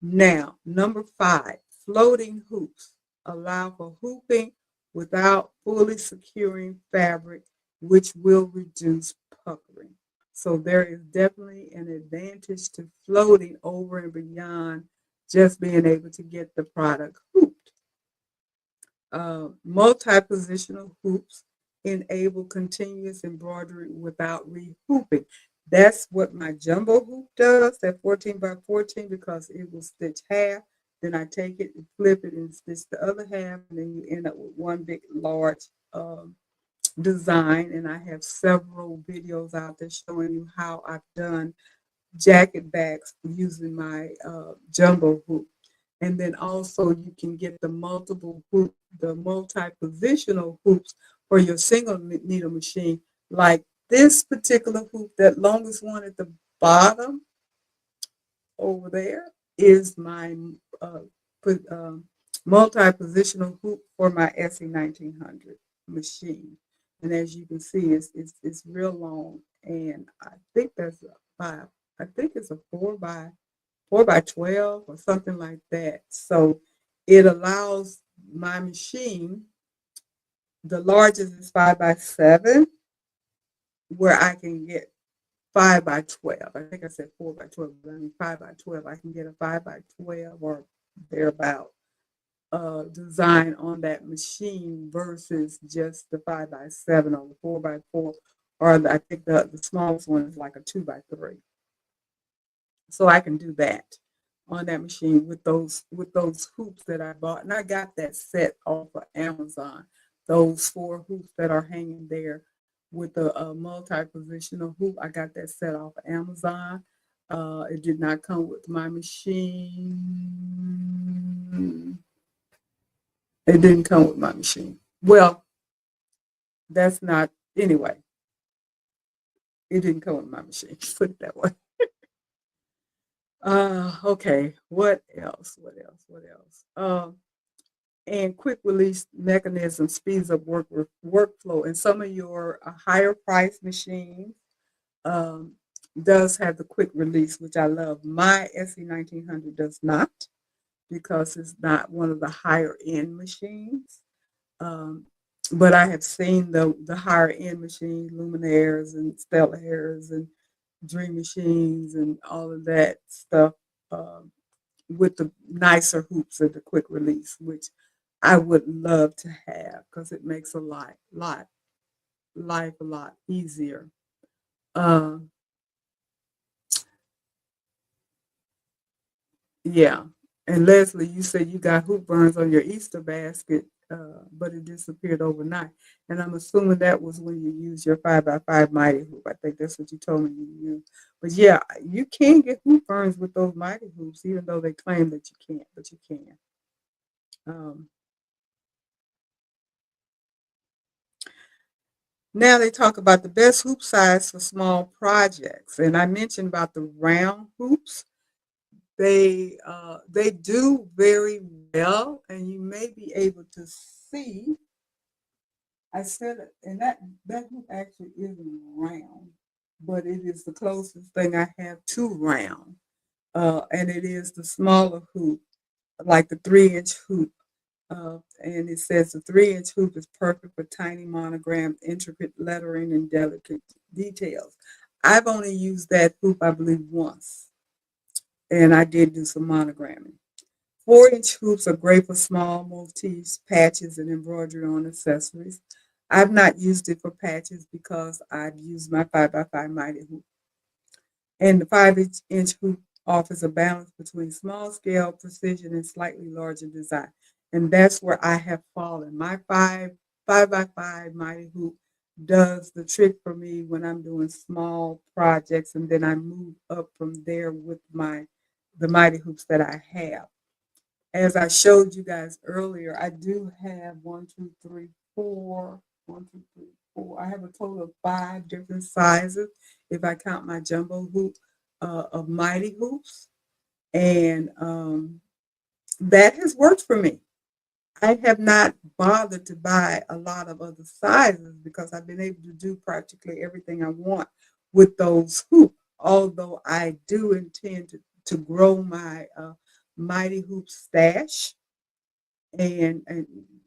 Now, number five, floating hoops allow for hooping without fully securing fabric, which will reduce puckering. So there is definitely an advantage to floating over and beyond just being able to get the product hooped. Multi-positional hoops enable continuous embroidery without re-hooping. That's what my jumbo hoop does, that 14 by 14, because it will stitch half. Then I take it and flip it and stitch the other half, and then you end up with one big, large design. And I have several videos out there showing you how I've done jacket backs using my jumbo hoop. And then also you can get the multi-positional hoops for your single needle machine. Like this particular hoop, that longest one at the bottom over there is my uh, multi-positional hoop for my SE 1900 machine. And as you can see, it's real long, and I think that's I think it's a 4 by 12 or something like that. So it allows my machine, the largest is 5 by 7, where I can get 5 by 12. I think I said 4 by 12, but I mean 5 by 12. I can get a 5 by 12 or thereabout. design on that machine versus just the 5x7 or the 4x4, or I think the smallest one is like a 2x3. So I can do that on that machine with those hoops that I bought, and I got that set off of Amazon. Those 4 hoops that are hanging there with a multi-positional hoop, I got that set off of Amazon. It did not come with my machine. It didn't come with my machine. Well, that's not anyway. It didn't come with my machine. Put it that way. Okay. What else? What else? What else? And quick release mechanism speeds up workflow. And some of your higher price machines um, does have the quick release, which I love. My SE 1900 does not, because it's not one of the higher end machines. Um, but I have seen the higher end machines, Luminaires and Stellaires and Dream Machines and all of that stuff, with the nicer hoops and the quick release, which I would love to have, because it makes a life a lot easier. Um, yeah. And Leslie, you said you got hoop burns on your Easter basket, but it disappeared overnight. And I'm assuming that was when you used your 5x5 mighty hoop. I think that's what you told me you used. But yeah, you can get hoop burns with those mighty hoops, even though they claim that you can't, but you can. Um, Now they talk about the best hoop size for small projects, and I mentioned about the round hoops. They do very well, and you may be able to see. I said it, and that hoop actually isn't round, but it is the closest thing I have to round, and it is the smaller hoop, like the 3-inch hoop. And it says the 3-inch hoop is perfect for tiny monograms, intricate lettering, and delicate details. I've only used that hoop, I believe, once, and I did do some monogramming. 4-inch hoops are great for small motifs, patches, and embroidery on accessories. I've not used it for patches because I've used my 5x5 mighty hoop. And the 5-inch hoop offers a balance between small scale precision and slightly larger design. And that's where I have fallen. My 5x5 mighty hoop does the trick for me when I'm doing small projects, and then I move up from there with the mighty hoops that I have. As I showed you guys earlier, I do have one, two, three, four, one, two, three, four. I have a total of 5 different sizes if I count my jumbo hoop of mighty hoops, and that has worked for me. I have not bothered to buy a lot of other sizes because I've been able to do practically everything I want with those hoops. Although I do intend to grow my mighty hoop stash, and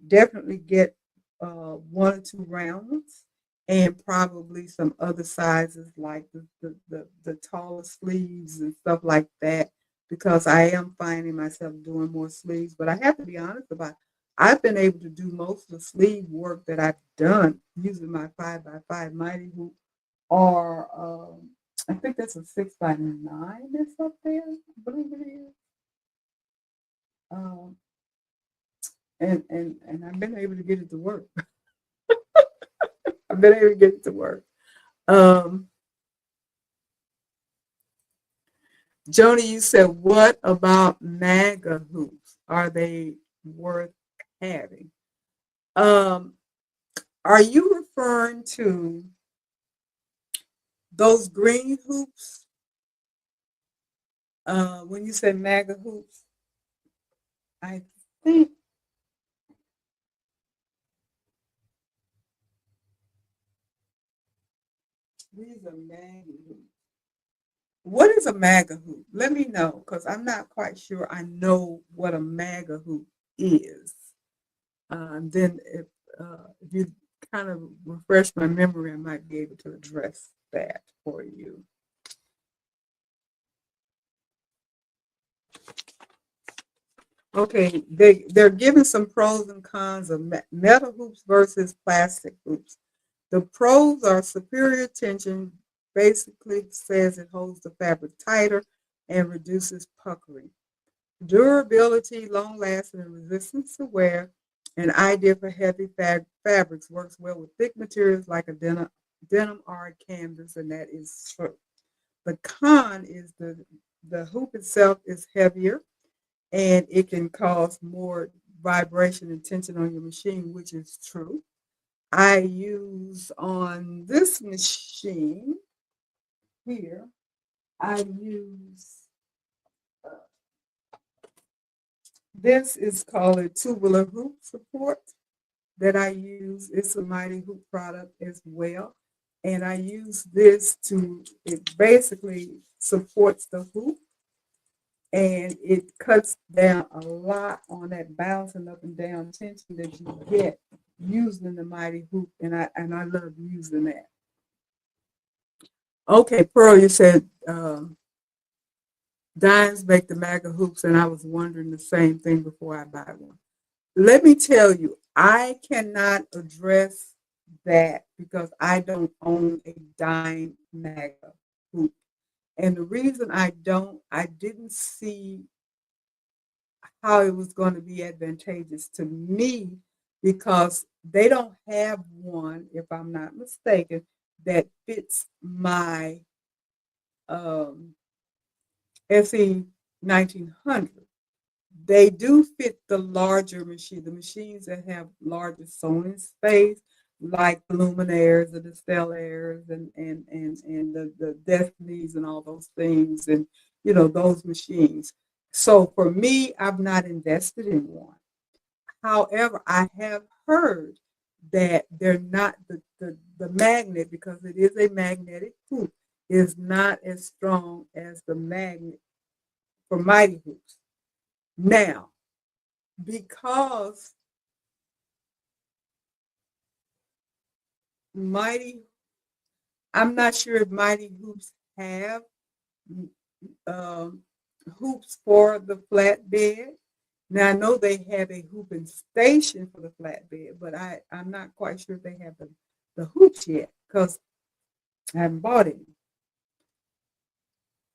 definitely get 1 or 2 round ones, and probably some other sizes like the taller sleeves and stuff like that, because I am finding myself doing more sleeves. But I have to be honest about it. I've been able to do most of the sleeve work that I've done using my 5x5 mighty hoop, or I think that's a 6x9 that's up there, I believe it is. Um, and I've been able to get it to work. I've been able to get it to work. Um, Joni, you said, what about MAGA hoops? Are they worth having? Um, are you referring to those green hoops? When you said MAGA hoops, I think these are MAGA hoops. What is a MAGA hoop? Let me know, because I'm not quite sure I know what a MAGA hoop is. Then if you kind of refresh my memory, I might be able to address that for you. Okay, they're giving some pros and cons of metal hoops versus plastic hoops. The pros are superior tension, basically says it holds the fabric tighter and reduces puckering. Durability, long lasting, and resistance to wear, an idea for heavy fabrics, works well with thick materials like a denim or canvas, and that is true. The con is the hoop itself is heavier and it can cause more vibration and tension on your machine, which is true. I use on this machine here, I use this is called a tubular hoop support that I use. It's a Mighty Hoop product as well. And I use this it basically supports the hoop and it cuts down a lot on that bouncing up and down tension that you get using the Mighty Hoop. And I love using that. Okay, Pearl, you said Dimes make the MAGA hoops, and I was wondering the same thing before I buy one. Let me tell you, I cannot address that because I don't own a dime MAGA hoop. And the reason I didn't see how it was going to be advantageous to me because they don't have one, if I'm not mistaken, that fits my SE 1900. They do fit the larger machine, the machines that have larger sewing space, like the Luminaires and the Stellaires and the Destinies and all those things, and those machines. So for me, I've not invested in one. However, I have heard that they're not the magnet, because it is a magnetic hoop, is not as strong as the magnet for Mighty Hoops. Now, because Mighty, I'm not sure if Mighty Hoops have um, hoops for the flatbed. Now I know they have a hooping station for the flatbed, but I'm not quite sure if they have the hoops yet because I haven't bought any.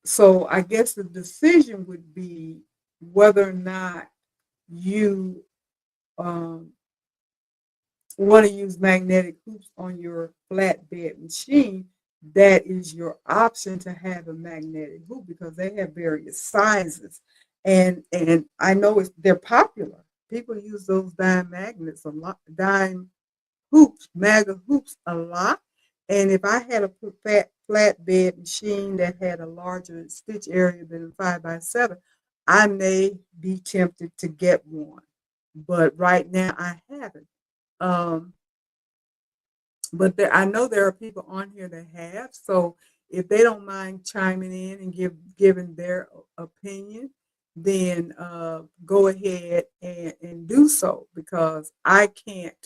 So I guess the decision would be whether or not you um, want to use magnetic hoops on your flatbed machine. That is your option to have a magnetic hoop because they have various sizes, and I know they're popular. People use those dime magnets a lot, dime hoops, MAGA hoops a lot. And if I had a flatbed machine that had a larger stitch area than a 5x7, I may be tempted to get one. But right now I haven't. Um, but I know there are people on here that have. So if they don't mind chiming in and giving their opinion, then go ahead and do so because I can't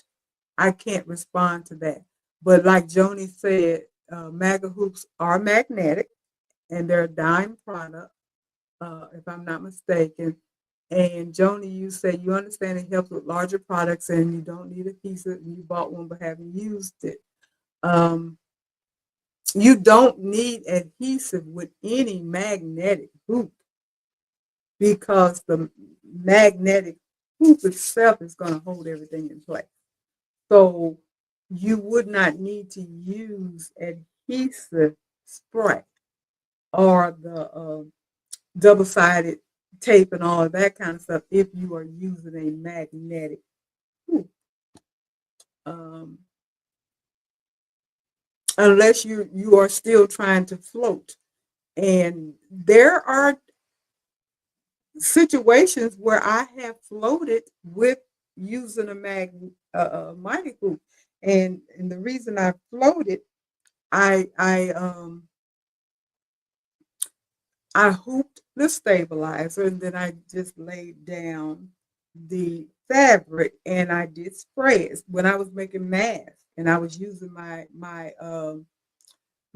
respond to that. But like Joni said, MAGA hoops are magnetic and they're a dime product, if I'm not mistaken. And Joni, you say you understand it helps with larger products and you don't need adhesive and you bought one but haven't used it. Um, you don't need adhesive with any magnetic hoop because the magnetic hoop itself is going to hold everything in place. So you would not need to use adhesive spray or the double-sided tape and all of that kind of stuff if you are using a magnetic hoop. Um, unless you are still trying to float. And there are situations where I have floated with using a mighty hoop, and the reason I floated, I I hooped the stabilizer, and then I just laid down the fabric, and I did sprays when I was making masks, and I was using my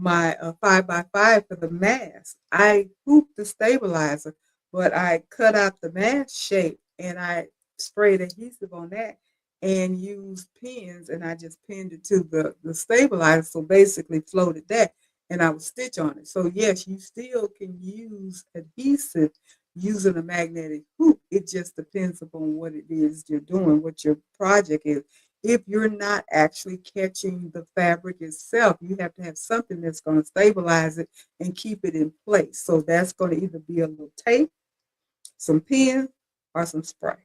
5x5 for the mask. I hooped the stabilizer, but I cut out the mask shape and I sprayed adhesive on that and used pins, and I just pinned it to the stabilizer. So basically floated that, and I would stitch on it. So yes, you still can use adhesive using a magnetic hoop. It just depends upon what it is you're doing, what your project is. If you're not actually catching the fabric itself, you have to have something that's going to stabilize it and keep it in place. So that's going to either be a little tape, some pins, or some spray.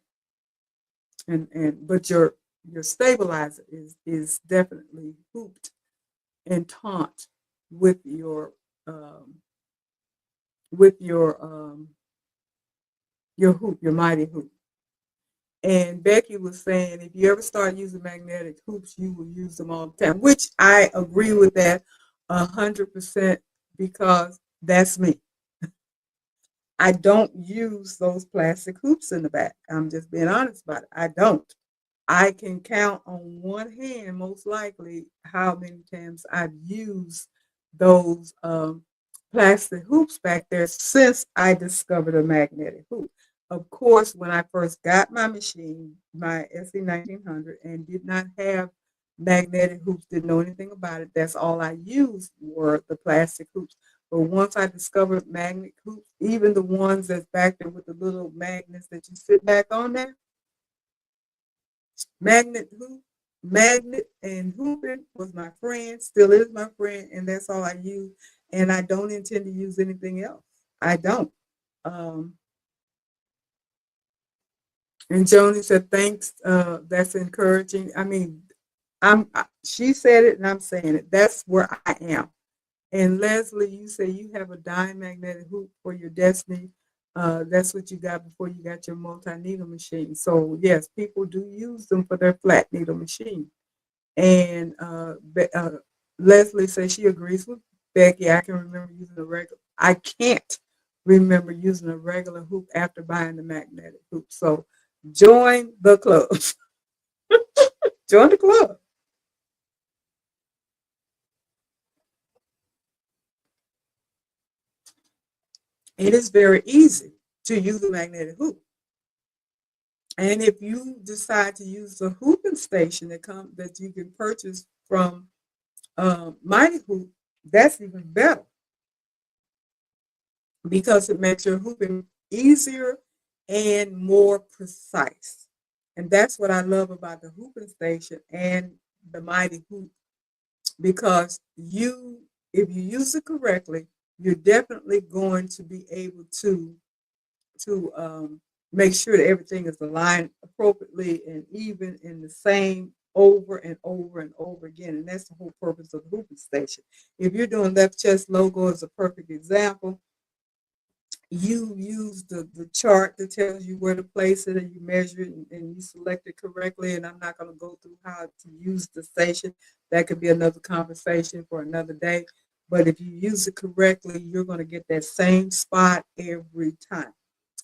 And but your stabilizer is definitely hooped and taunt with um, your hoop, your mighty hoop. And Becky was saying, if you ever start using magnetic hoops, you will use them all the time, which I agree with that 100% because that's me. I don't use those plastic hoops in the back. I'm just being honest about it. I don't. I can count on one hand, most likely, how many times I've used those plastic hoops back there since I discovered a magnetic hoop. Of course, when I first got my machine, my SE 1900, and did not have magnetic hoops, didn't know anything about it, that's all I used were the plastic hoops. But once I discovered magnet hoops, even the ones that's back there with the little magnets that you sit back on there, magnet hoop, magnet and hooping was my friend, still is my friend, and that's all I use. And I don't intend to use anything else. I don't. Um, and Joni said, "Thanks. That's encouraging." I mean, she said it, and I'm saying it. That's where I am. And Leslie, you say you have a diamagnetic hoop for your Destiny. That's what you got before you got your multi-needle machine. So yes, people do use them for their flat needle machine. And Leslie says she agrees with Becky. I can remember using a regular. I can't remember using a regular hoop after buying the magnetic hoop. So join the club. Join the club. It is very easy to use a magnetic hoop. And if you decide to use the hooping station that you can purchase from Mighty Hoop, that's even better because it makes your hooping easier and more precise. And that's what I love about the hooping station and the Mighty Hoop because if you use it correctly, you're definitely going to be able to make sure that everything is aligned appropriately and even in the same over and over and over again. And that's the whole purpose of the hooping station. If you're doing left chest logo as a perfect example, you use the chart that tells you where to place it and you measure it and you select it correctly. And I'm not going to go through how to use the station. That could be another conversation for another day. But if you use it correctly, you're going to get that same spot every time.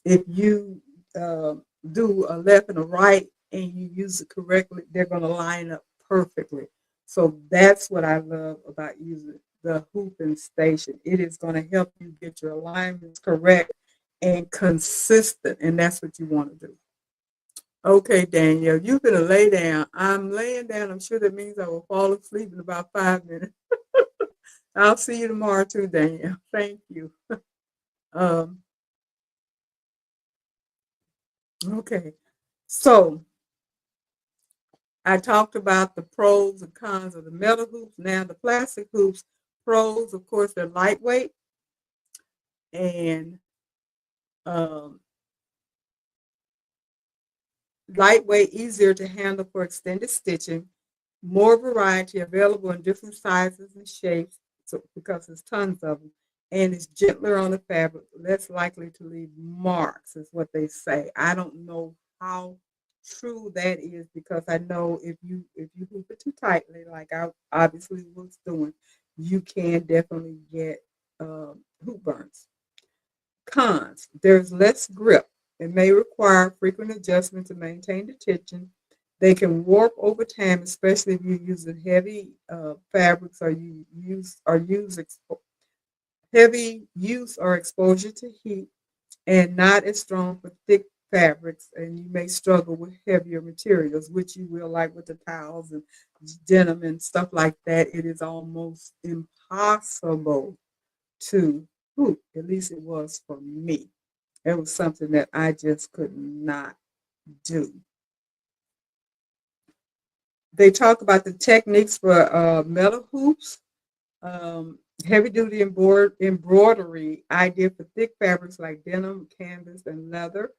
If you uh, do a left and a right and you use it correctly, they're going to line up perfectly. So that's what I love about using the hooping station. It is going to help you get your alignments correct and consistent, and that's what you want to do. Okay, Danielle, you're going to lay down. I'm laying down. I'm sure that means I will fall asleep in about 5 minutes. I'll see you tomorrow too, Danielle. Thank you. Um, okay, so I talked about the pros and cons of the metal hoops. Now the plastic hoops, pros, of course, they're lightweight and um, lightweight, easier to handle for extended stitching, more variety available in different sizes and shapes, so because there's tons of them, and it's gentler on the fabric, less likely to leave marks, is what they say. I don't know how true that is because I know if you hoop it too tightly, like I obviously was doing, you can definitely get hoop burns. Cons, there's less grip. It may require frequent adjustment to maintain the tension. They can warp over time, especially if you're using heavy fabrics or heavy use or exposure to heat, and not as strong for thick fabrics, and you may struggle with heavier materials, which you will, like with the towels and denim and stuff like that. It is almost impossible to hoop. At least it was for me. It was something that I just could not do. They talk about the techniques for metal hoops, heavy duty embroidery idea for thick fabrics like denim, canvas, and leather,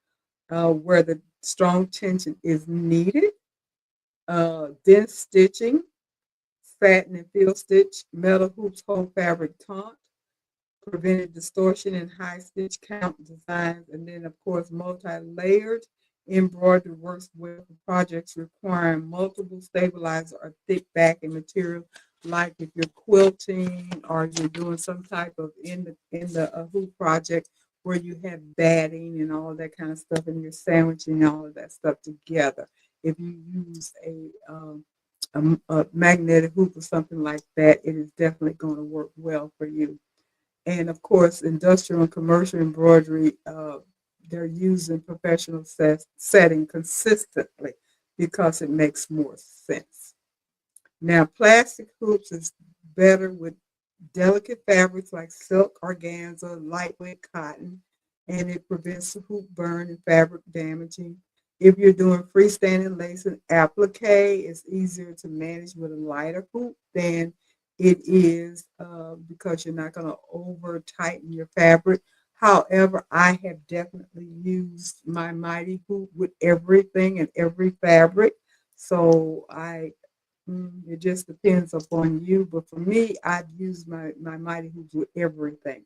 where the strong tension is needed. Dense stitching, satin and field stitch, metal hoops hold fabric taut, prevented distortion in high stitch count designs, and then, of course, multi-layered embroidery works well for projects requiring multiple stabilizer or thick backing material, like if you're quilting or you're doing some type of in the hoop project where you have batting and all that kind of stuff, and you're sandwiching all of that stuff together. If you use a magnetic hoop or something like that, it is definitely going to work well for you. And of course, industrial and commercial embroidery, they're used in professional setting consistently because it makes more sense. Now, plastic hoops is better with delicate fabrics like silk, organza, lightweight cotton, and it prevents the hoop burn and fabric damaging. If you're doing freestanding lace and applique, it's easier to manage with a lighter hoop than it is because you're not going to over tighten your fabric. However, I have definitely used my mighty hoop with everything and every fabric. So it just depends upon you. But for me, I've used my mighty hoops with everything.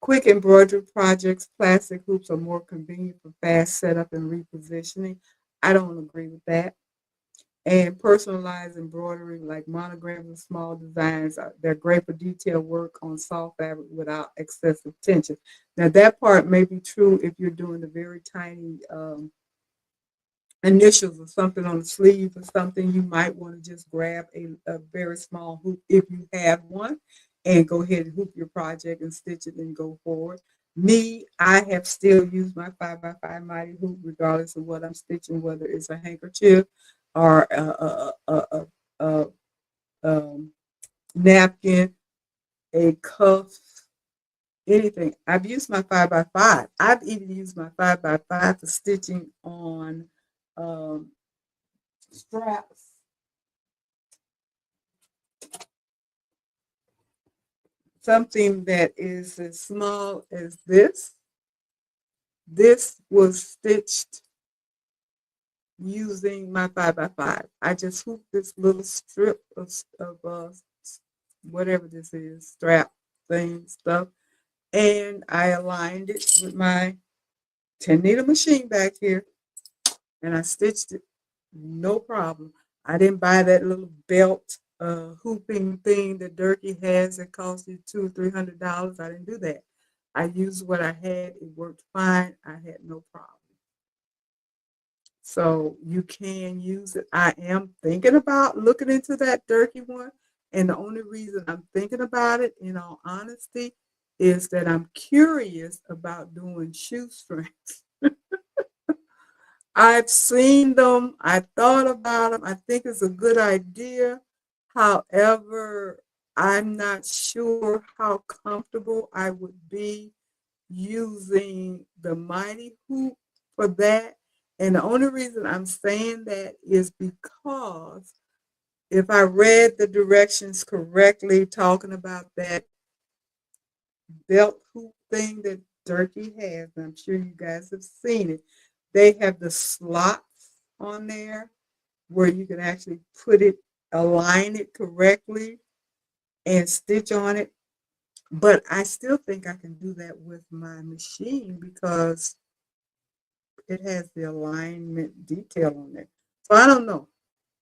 Quick embroidery projects, plastic hoops are more convenient for fast setup and repositioning. I don't agree with that. And personalized embroidery, like monograms and small designs, they're great for detailed work on soft fabric without excessive tension. Now, that part may be true if you're doing the very tiny initials or something on the sleeve or something. You might want to just grab a very small hoop if you have one and go ahead and hoop your project and stitch it and go forward. Me, I have still used my 5x5 mighty hoop regardless of what I'm stitching, whether it's a handkerchief or a napkin, a cuff, anything. I've used my 5x5. I've even used my 5x5 for stitching on um, straps. Something that is as small as this. This was stitched using my 5x5. I just hooped this little strip of whatever this is, strap thing, stuff, and I aligned it with my 10 needle machine back here, and I stitched it, no problem. I didn't buy that little belt hooping thing that Durkee has that costs you $200-300. I didn't do that. I used what I had. It worked fine. I had no problem. So you can use it. I am thinking about looking into that Durkee one. And the only reason I'm thinking about it, in all honesty, is that I'm curious about doing shoestrings. I've seen them. I thought about them. I think it's a good idea. However, I'm not sure how comfortable I would be using the mighty hoop for that. And the only reason I'm saying that is because if I read the directions correctly, talking about that belt hoop thing that Turkey has, and I'm sure you guys have seen it, they have the slots on there where you can actually put it, align it correctly and stitch on it. But I still think I can do that with my machine because it has the alignment detail on it. So I don't know.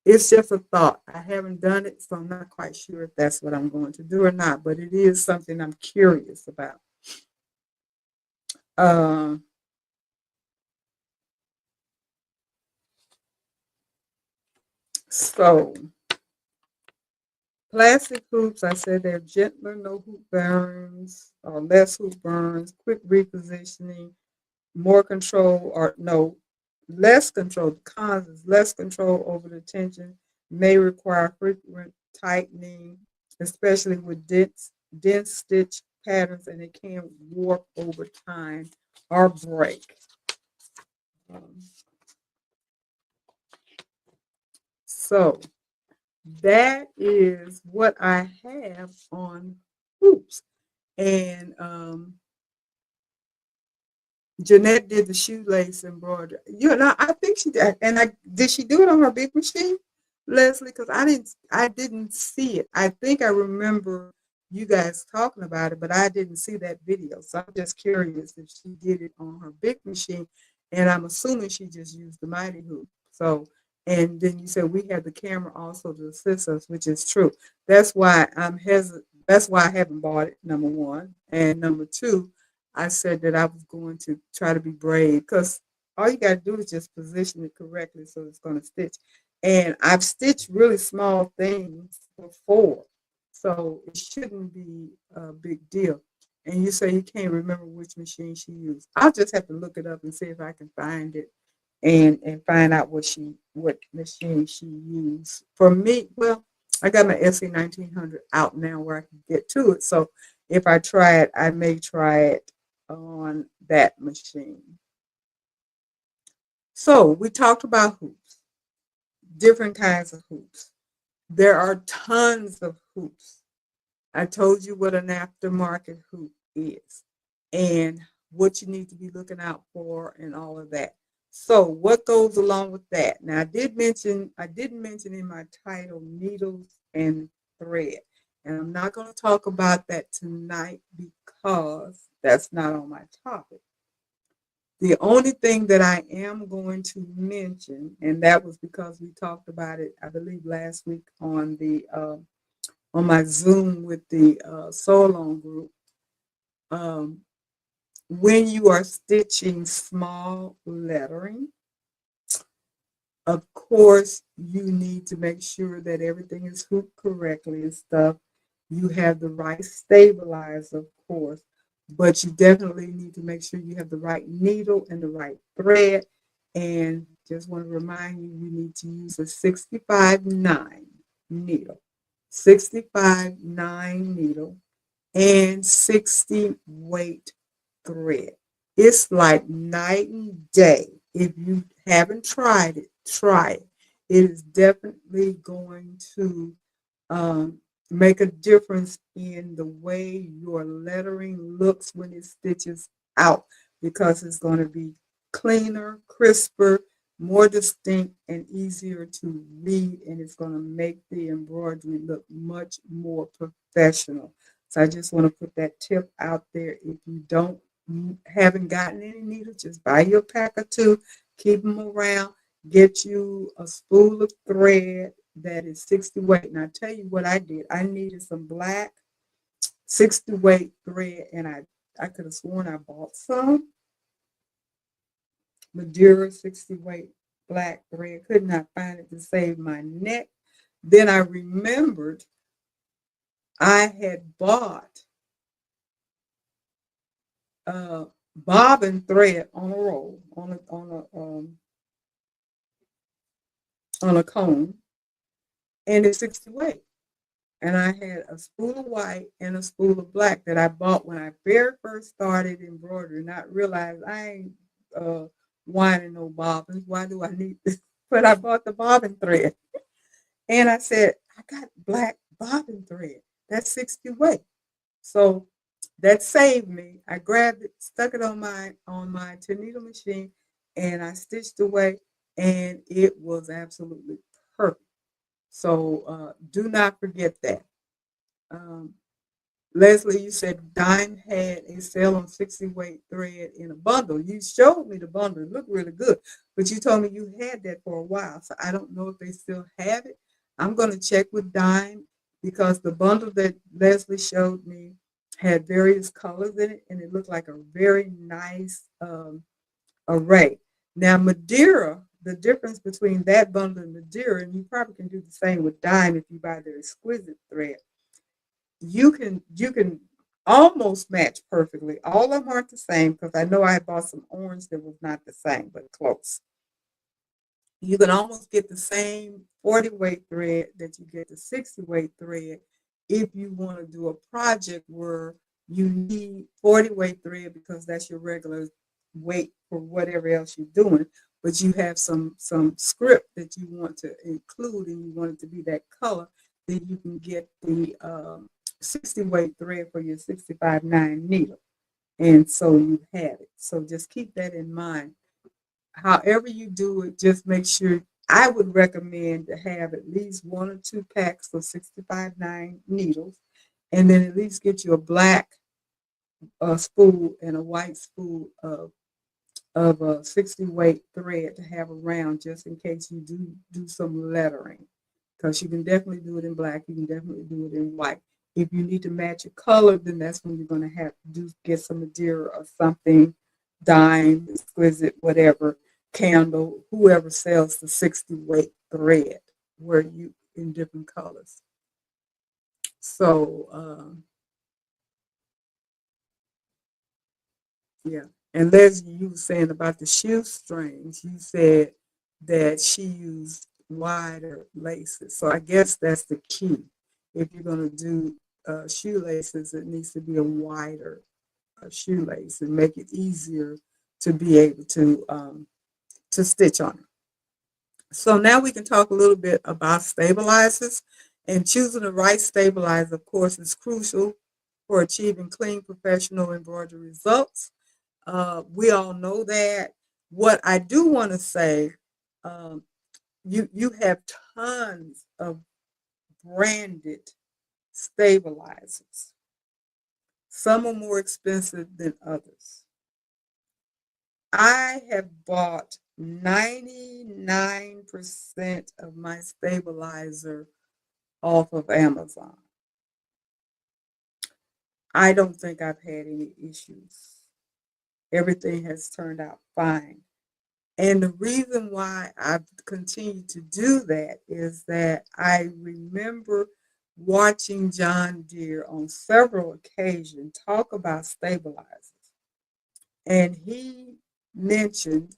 It's just a thought. I haven't done it, so I'm not quite sure if that's what I'm going to do or not, but it is something I'm curious about. Uh, so plastic hoops, I said they're gentler, no hoop burns, or less hoop burns, quick repositioning, more control, or no, less control. The cons is less control over the tension, may require frequent tightening, especially with dense stitch patterns, and it can warp over time or break. Um, so that is what I have on hoops. And Jeanette did the shoelace embroidery. You know, I think she did. And I did she do it on her big machine, Leslie? Because I didn't see it. I think I remember you guys talking about it, but I didn't see that video. So I'm just curious if she did it on her big machine. And I'm assuming she just used the mighty hoop. So, and then you said we had the camera also to assist us, which is true. That's why I'm hesitant. That's why I haven't bought it, number one. And number two, I said that I was going to try to be brave, because all you got to do is just position it correctly so it's going to stitch. And I've stitched really small things before, so it shouldn't be a big deal. And you say you can't remember which machine she used. I'll just have to look it up and see if I can find it, and find out what machine she used. For me, well, I got my SE 1900 out now where I can get to it. So if I try it, I may try it on that machine. So we talked about hoops, different kinds of hoops. There are tons of hoops. I told you what an aftermarket hoop is and what you need to be looking out for and all of that. So what goes along with that? Now I didn't mention in my title needles and thread. And I'm not going to talk about that tonight because that's not on my topic. The only thing that I am going to mention, and that was because we talked about it, I believe, last week on my Zoom with the Sew Along group. Um, when you are stitching small lettering, of course, you need to make sure that everything is hooked correctly and stuff. You have the right stabilizer, of course, but you definitely need to make sure you have the right needle and the right thread. And just want to remind you, you need to use a 65-9 needle, 65-9 needle, and 60 weight thread. It's like night and day. If you haven't tried it, try it. It is definitely going to um, make a difference in the way your lettering looks when it stitches out, because it's going to be cleaner, crisper, more distinct, and easier to read, and it's going to make the embroidery look much more professional. So I just want to put that tip out there. If you don't haven't gotten any needles, just buy you a pack or two, keep them around, get you a spool of thread that is 60 weight. And I tell you what I did. I needed some black 60 weight thread, and I could have sworn I bought some Madeira 60 weight black thread. Could not find it to save my neck. Then I remembered I had bought uh, bobbin thread on a roll, on a cone, and it's 60 weight. And I had a spool of white and a spool of black that I bought when I very first started embroidery, not realize I ain't whining no bobbins. Why do I need this? But I bought the bobbin thread. And I said, I got black bobbin thread. That's 60 weight. So that saved me. I grabbed it, stuck it on my 10-needle machine, and I stitched away, and it was absolutely perfect. So do not forget that. Um, Leslie, you said Dime had a sale on 60 weight thread in a bundle. You showed me the bundle. It looked really good. But you told me you had that for a while. So I don't know if they still have it. I'm going to check with Dime, because the bundle that Leslie showed me had various colors in it, and it looked like a very nice array. Now, Madeira, the difference between that bundle and Madeira, and you probably can do the same with Dime if you buy their exquisite thread. You can almost match perfectly. All of them aren't the same because I know I bought some orange that was not the same, but close. You can almost get the same 40 weight thread that you get the 60 weight thread if you want to do a project where you need 40 weight thread because that's your regular weight for whatever else you're doing, but you have some script that you want to include and you want it to be that color, then you can get the 60 weight thread for your 65-9 needle. And so you have it. So just keep that in mind. However you do it, just make sure. I would recommend to have at least 1 or 2 packs of 65-9 needles, and then at least get you a black spool and a white spool of a 60 weight thread to have around just in case you do some lettering. Because you can definitely do it in black, you can definitely do it in white. If you need to match a color, then that's when you're going to have to get some Madeira or something, dime, exquisite, whatever, candle, whoever sells the 60 weight thread where you in different colors. So yeah. And Leslie, you were saying about the shoestrings, you said that she used wider laces. So I guess that's the key. If you're going to do shoelaces, it needs to be a wider shoelace and make it easier to be able to stitch on it. So now we can talk a little bit about stabilizers. And choosing the right stabilizer, of course, is crucial for achieving clean professional embroidery results. We all know that. What I do want to say, um, you have tons of branded stabilizers. Some are more expensive than others. I have bought 99% of my stabilizer off of Amazon. I don't think I've had any issues. Everything has turned out fine. And the reason why I've continued to do that is that I remember watching John Deere on several occasions talk about stabilizers. And he mentioned,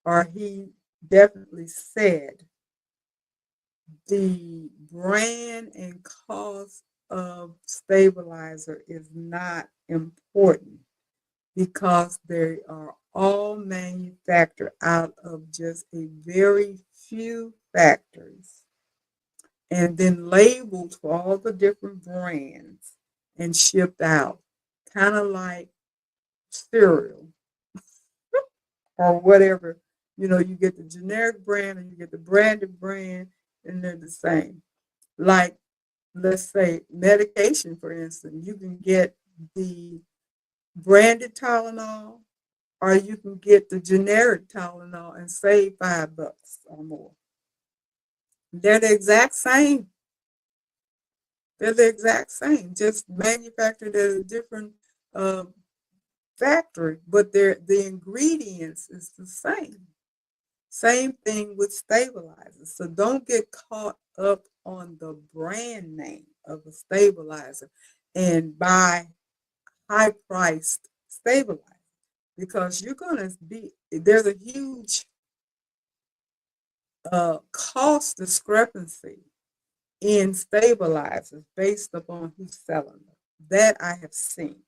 or he definitely said, the brand and cost of stabilizer is not important because they are all manufactured out of just a very few factories and then labeled for all the different brands and shipped out, kind of like cereal or whatever. You know, you get the generic brand and you get the branded brand, and they're the same. Like, let's say medication, for instance, you can get the branded Tylenol or you can get the generic Tylenol and save $5 or more. They're the exact same. They're the exact same, just manufactured at a different uh, factory, but the ingredients is the same. Same thing with stabilizers. So don't get caught up on the brand name of a stabilizer and buy high priced stabilizer because you're going to be, there's a huge cost discrepancy in stabilizers based upon who's selling them. That I have seen.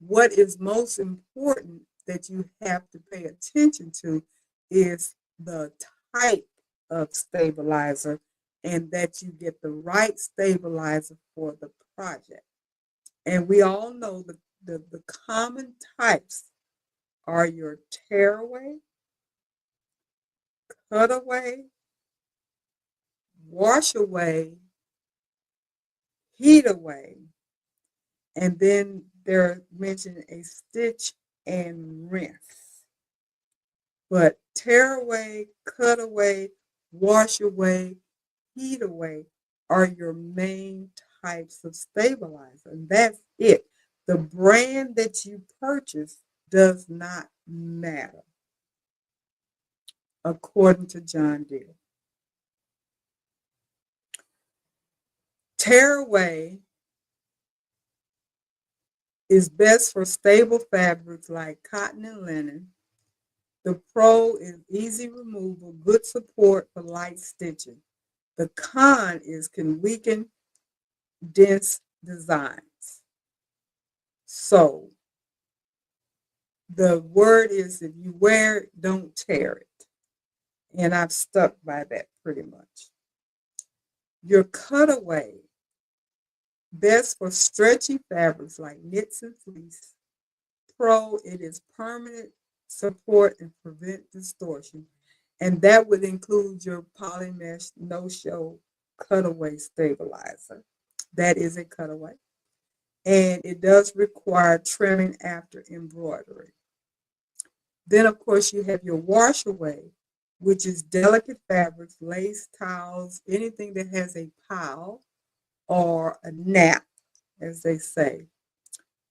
What is most important that you have to pay attention to is the type of stabilizer and that you get the right stabilizer for the project. And we all know the common types are your tearaway, cutaway, wash away, heat away, and then they're mentioning a stitch and rinse. But tear away, cut away, wash away, heat away are your main types of stabilizer. And that's it. The brand that you purchase does not matter, according to John Deere. Tear away is best for stable fabrics like cotton and linen. The pro is easy removal, good support for light stitching. The con is can weaken dense designs. So the word is if you wear it, don't tear it. And I've stuck by that pretty much. Your cutaway, best for stretchy fabrics like knits and fleece. Pro, it is permanent support and prevent distortion. And that would include your polymesh no-show cutaway stabilizer. That is a cutaway. And it does require trimming after embroidery. Then, of course, you have your wash away, which is delicate fabrics, lace, towels, anything that has a pile or a nap, as they say.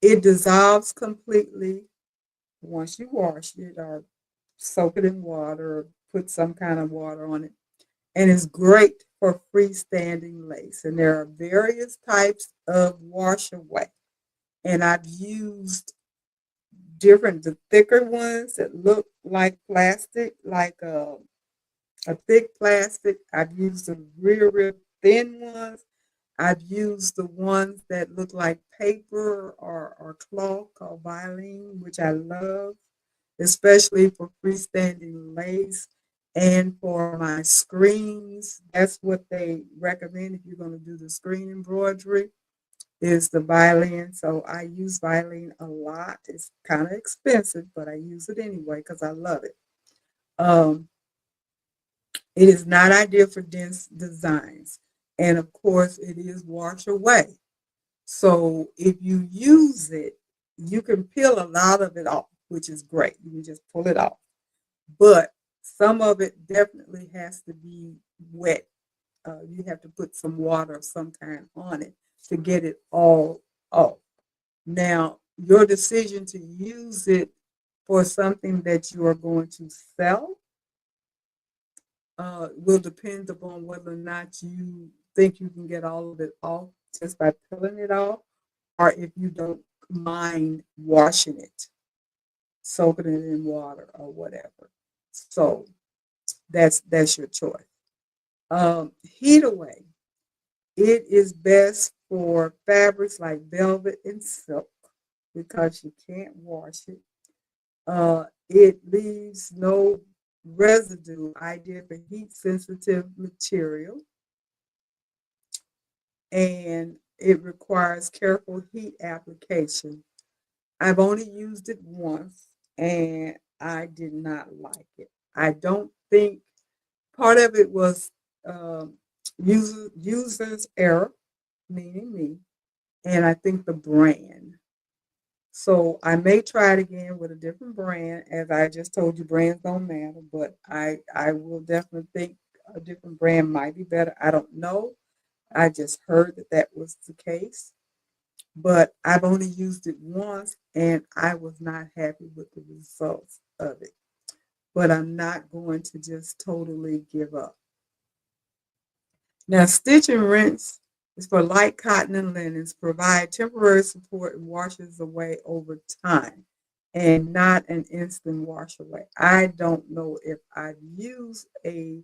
It dissolves completely once you wash it or soak it in water or put some kind of water on it. And it's great for freestanding lace. And there are various types of wash away. And I've used different, the thicker ones that look like plastic, like a thick plastic. I've used the real thin ones. I've used the ones that look like paper or cloth called Vilene, which I love, especially for freestanding lace and for my screens. That's what they recommend if you're going to do the screen embroidery is the Vilene. So I use Vilene a lot. It's kind of expensive, but I use it anyway because I love it. It is not ideal for dense designs. And of course, it is wash away. So if you use it, you can peel a lot of it off, which is great. You can just pull it off. But some of it definitely has to be wet. You have to put some water of some kind on it to get it all off. Now, your decision to use it for something that you are going to sell will depend upon whether or not you think you can get all of it off just by peeling it off, or if you don't mind washing it, soaking it in water or whatever. So that's your choice. Heat away. It is best for fabrics like velvet and silk because you can't wash it. It leaves no residue, ideal for heat sensitive material, and it requires careful heat application. I've only used it once and I did not like it. I don't think part of it was user's error, meaning me, and I think the brand. So I may try it again with a different brand. As I just told you, brands don't matter, but I will definitely think a different brand might be better. I don't know. I just heard that that was the case, but I've only used it once and I was not happy with the results of it. But I'm not going to just totally give up. Now, stitch and rinse is for light cotton and linens, provide temporary support and washes away over time and not an instant wash away. I don't know if I've used a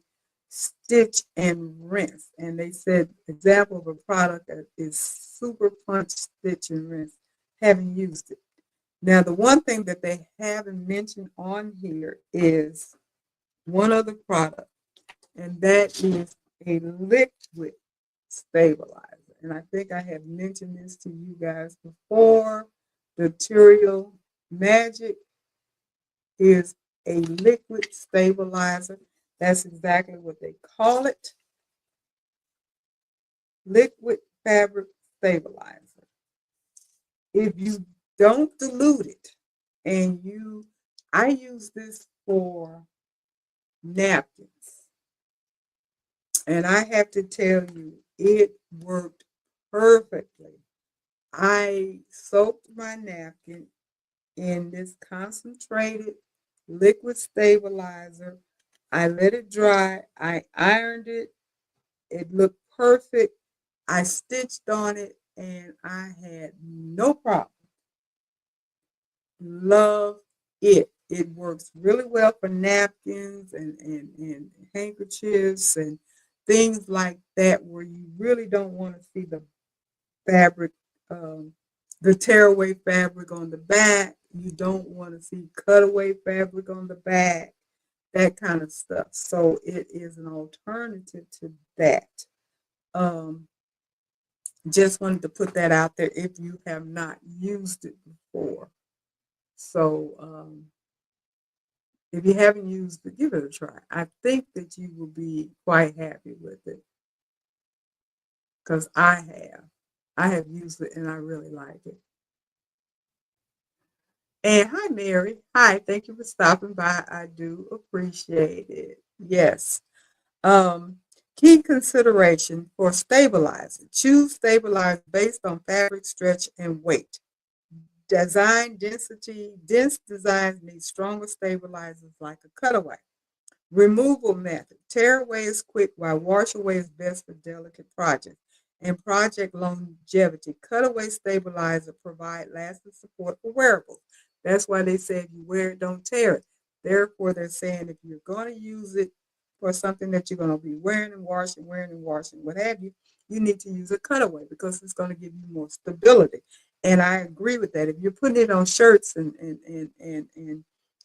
stitch and rinse. And they said example of a product that is super punch stitch and rinse. Haven't used it. Now, the one thing that they haven't mentioned on here is one other product, and that is a liquid stabilizer. And I think I have mentioned this to you guys before. The Material Magic is a liquid stabilizer. That's exactly what they call it. Liquid fabric stabilizer. If you don't dilute it and I use this for napkins. And I have to tell you, it worked perfectly. I soaked my napkin in this concentrated liquid stabilizer. I let it dry. I ironed it. It looked perfect. I stitched on it and I had no problem. Love it. It works really well for napkins and handkerchiefs and things like that where you really don't want to see fabric, um, the tearaway fabric on the back. You don't want to see cutaway fabric on the back, that kind of stuff. So it is an alternative to that. Um, just wanted to put that out there if you have not used it before. So if you haven't used it, give it a try. I think that you will be quite happy with it because I have. I have used it and I really like it. And hi, Mary. Hi, thank you for stopping by. I do appreciate it. Yes. Um, Key consideration for stabilizer. Choose stabilizer based on fabric stretch and weight. Design density. Dense designs need stronger stabilizers like a cutaway. Removal method. Tear away is quick while wash away is best for delicate projects. And project longevity. Cutaway stabilizer provide lasting support for wearables. That's why they say if you wear it, don't tear it. Therefore, they're saying if you're going to use it for something that you're going to be wearing and washing, what have you, you need to use a cutaway because it's going to give you more stability. And I agree with that. If you're putting it on shirts and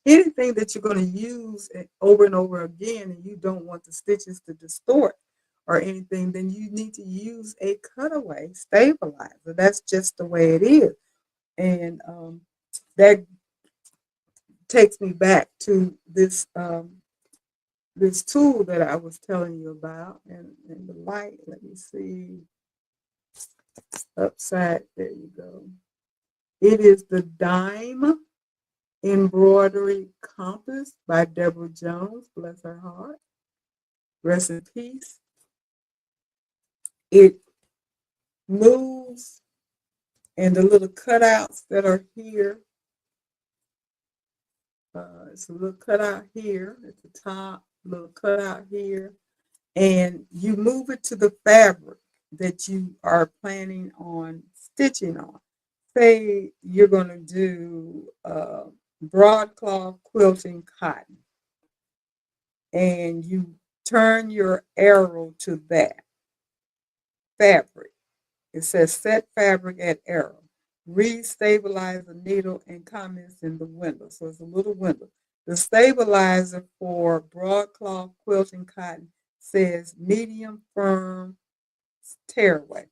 anything that you're going to use over and over again and you don't want the stitches to distort or anything, then you need to use a cutaway stabilizer. That's just the way it is. And that takes me back to this tool that I was telling you about. And the light, let me see, upside, there you go. It is the Dime Embroidery Compass by Deborah Jones, bless her heart. Rest in peace. It moves, and the little cutouts that are here, it's a little cutout here at the top, little cutout here, and you move it to the fabric that you are planning on stitching on. Say you're going to do broadcloth quilting cotton, and you turn your arrow to that fabric. It says set fabric at arrow. Read stabilizer needle and comments in the window. So it's a little window. The stabilizer for broadcloth quilting cotton says medium firm tearaway.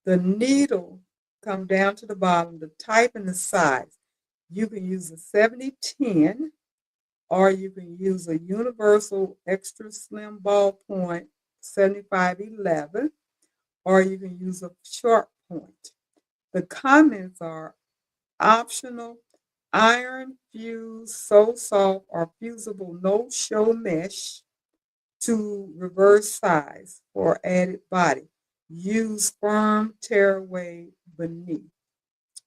The needle come down to the bottom, the type and the size. You can use a 7010 or you can use a universal extra slim ballpoint 7511 or you can use a sharp point. The comments are optional, iron, fuse, so soft, or fusible no-show mesh to reverse size for added body. Use firm tearaway beneath.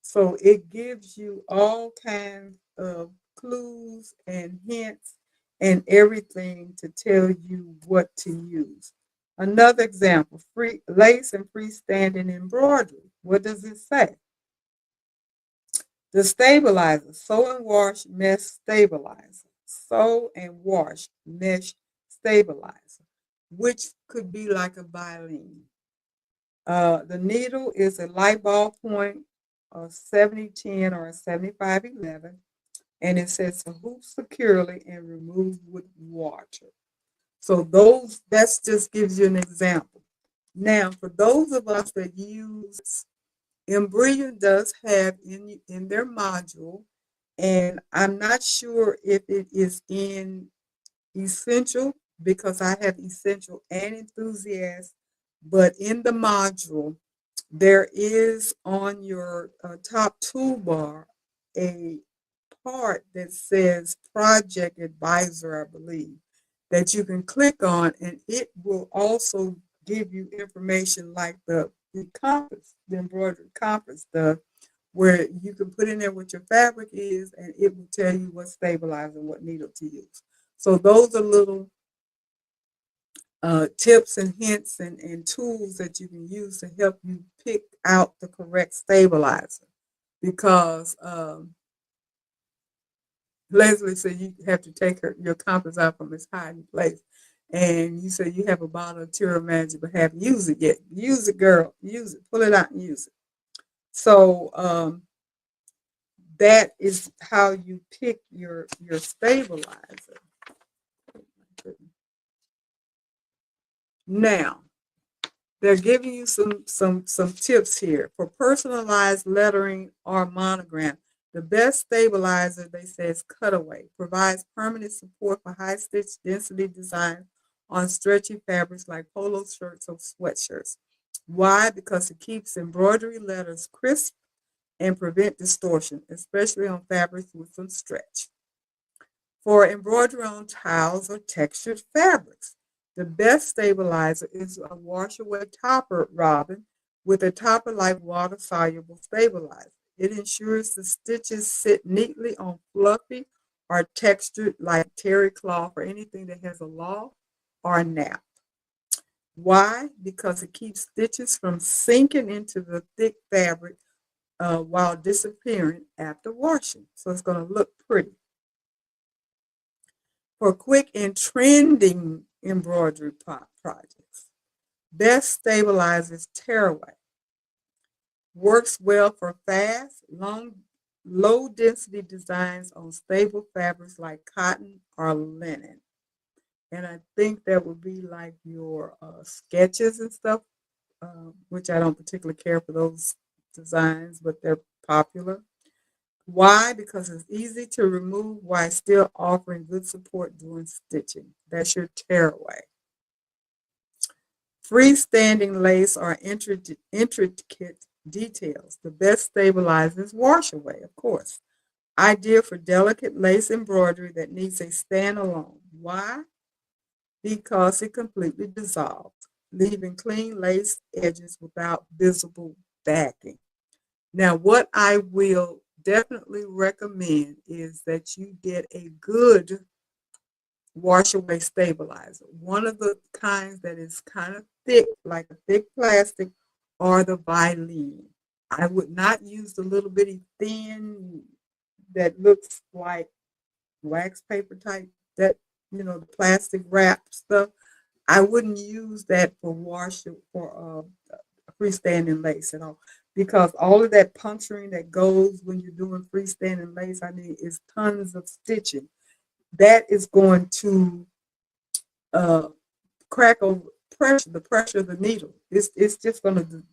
So it gives you all kinds of clues and hints and everything to tell you what to use. Another example, free lace and freestanding embroidery. What does it say? The stabilizer, sew and wash mesh stabilizer. Sew and wash mesh stabilizer, which could be like a violin. The needle is a light ball point, a 7010 or a 7511, and it says to hoop securely and remove with water. So that just gives you an example. Now, for those of us that use Embroidery does have in their module, and I'm not sure if it is in Essential because I have Essential and Enthusiast, but in the module, there is on your top toolbar a part that says Project Advisor, I believe, that you can click on, and it will also give you information like the compass, the embroidery compass, where you can put in there what your fabric is, and it will tell you what stabilizer and what needle to use. So those are little tips and hints and tools that you can use to help you pick out the correct stabilizer because Leslie said you have to take your compass out from its hiding place. And you said you have a bottle of Terra Magic, but haven't used it yet. Use it, girl. Use it. Pull it out and use it. So that is how you pick your stabilizer. Now, they're giving you some tips here for personalized lettering or monogram. The best stabilizer, they say, is Cutaway. Provides permanent support for high stitch density design on stretchy fabrics like polo shirts or sweatshirts. Why? Because it keeps embroidery letters crisp and prevent distortion, especially on fabrics with some stretch. For embroidery on tiles or textured fabrics, the best stabilizer is a wash-away topper robin with a topper-like water-soluble stabilizer. It ensures the stitches sit neatly on fluffy or textured like terry cloth or anything that has a law or a nap. Why? Because it keeps stitches from sinking into the thick fabric while disappearing after washing. So it's going to look pretty. For quick and trending embroidery projects, best stabilizers tearaway. Works well for fast, low density designs on stable fabrics like cotton or linen. And I think that would be like your sketches and stuff, which I don't particularly care for those designs, but they're popular. Why? Because it's easy to remove while still offering good support during stitching. That's your tearaway. Freestanding lace are intricate details. The best stabilizer is wash away, of course. Ideal for delicate lace embroidery that needs a standalone. Why? Because it completely dissolves, leaving clean lace edges without visible backing. Now, what I will definitely recommend is that you get a good wash away stabilizer. One of the kinds that is kind of thick, like a thick plastic, or the Vilene. I would not use the little bitty thin that looks like wax paper type, that, the plastic wrap stuff. I wouldn't use that for freestanding lace at all, because all of that puncturing that goes when you're doing freestanding lace, I mean, is tons of stitching. That is going to uh, crack over the pressure of the needle. It's just going to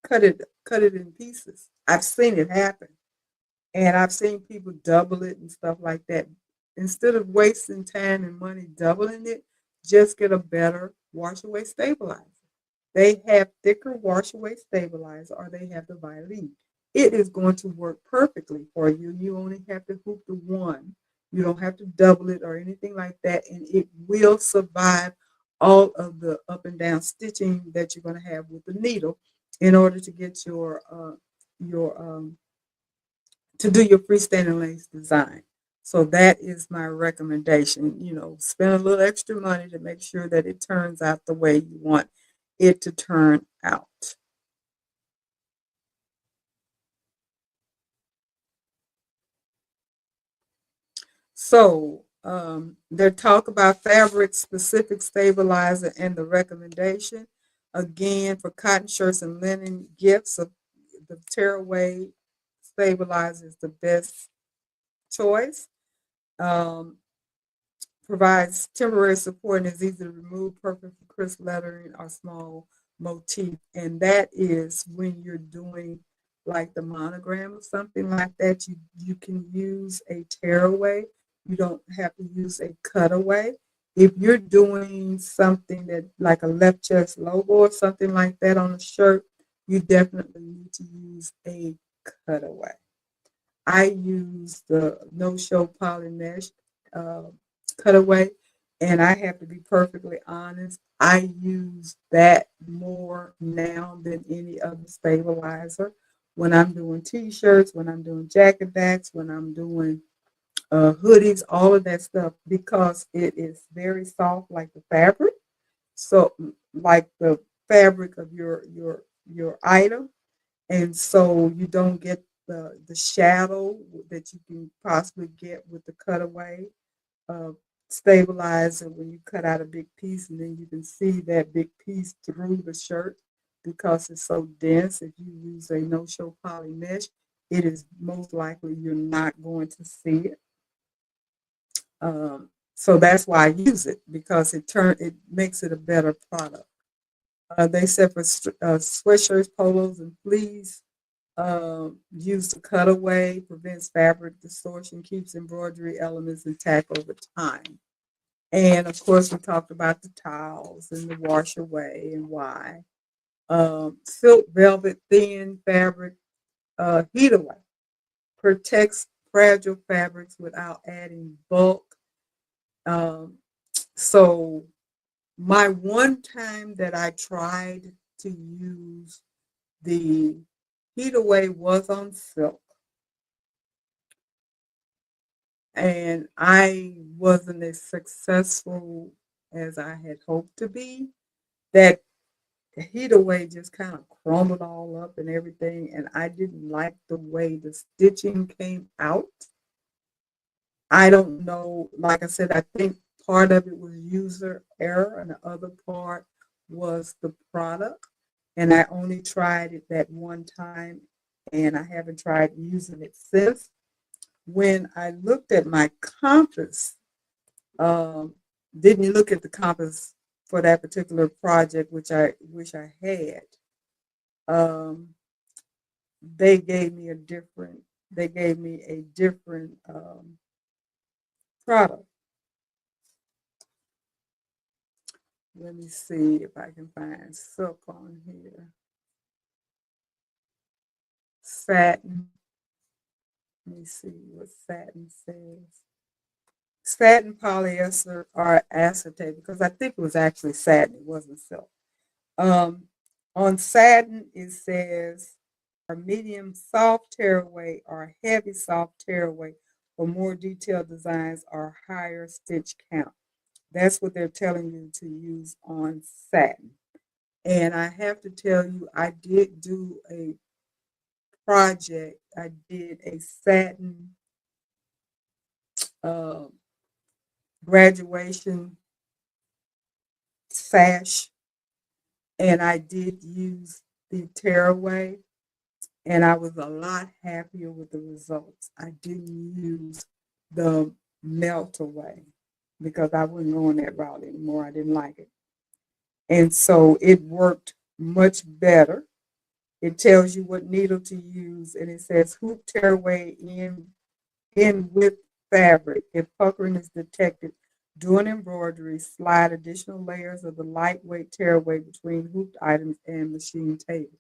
cut it in pieces. I've seen it happen, and I've seen people double it and stuff like that. Instead of wasting time and money doubling it, just get a better wash away stabilizer. They have thicker wash away stabilizer, or they have the Vilene. It is going to work perfectly for you. You only have to hoop the one. You don't have to double it or anything like that, and it will survive all of the up and down stitching that you're going to have with the needle in order to get your to do your freestanding lace design. So that is my recommendation. Spend a little extra money to make sure that it turns out the way you want it to turn out. So they talk about fabric specific stabilizer and the recommendation. Again, for cotton shirts and linen gifts, the tearaway stabilizer is the best choice. Um, Provides temporary support and is easy to remove, perfect for crisp lettering or small motif. And that is when you're doing like the monogram or something like that, you can use a tearaway. You don't have to use a cutaway. If you're doing something that like a left chest logo or something like that on a shirt, you definitely need to use a cutaway. I use the no-show poly mesh uh, cutaway, and I have to be perfectly honest. I use that more now than any other stabilizer when I'm doing T-shirts, when I'm doing jacket backs, when I'm doing hoodies, all of that stuff, because it is very soft, like the fabric. So, like the fabric of your item, and so you don't get the shadow that you can possibly get with the cutaway uh, stabilizer when you cut out a big piece and then you can see that big piece through the shirt because it's so dense. If you use a no-show poly mesh, it is most likely you're not going to see it. So that's why I use it because it makes it a better product. They said for sweatshirts, polos, and fleece, use the cutaway, prevents fabric distortion, keeps embroidery elements intact over time. And of course, we talked about the towels and the wash away and why. Silk, velvet, thin fabric, heat away, protects fragile fabrics without adding bulk. Um, so my one time that I tried to use the heat away was on silk, and I wasn't as successful as I had hoped to be. That heat away just kind of crumbled all up and everything, and I didn't like the way the stitching came out. I don't know, like I said, I think part of it was user error, and the other part was the product. And I only tried it that one time, and I haven't tried using it since. When I looked at my compass, um, didn't look at the compass for that particular project, which I wish I had. Um, they gave me a different. They gave me a different product. Let me see if I can find silk on here. Satin. Let me see what satin says. Satin, polyester, or acetate, because I think it was actually satin. It wasn't silk. Um, on satin, it says a medium soft tearaway or heavy soft tearaway for more detailed designs or higher stitch count. That's what they're telling you to use on satin. And I have to tell you, I did do a project. I did a satin uh, graduation sash, and I did use the tearaway, and I was a lot happier with the results. I didn't use the melt away because I wasn't going that route anymore. I didn't like it. And so it worked much better. It tells you what needle to use, and it says hoop tearaway in with fabric. If puckering is detected, do an embroidery, slide additional layers of the lightweight tearaway between hooped items and machine table.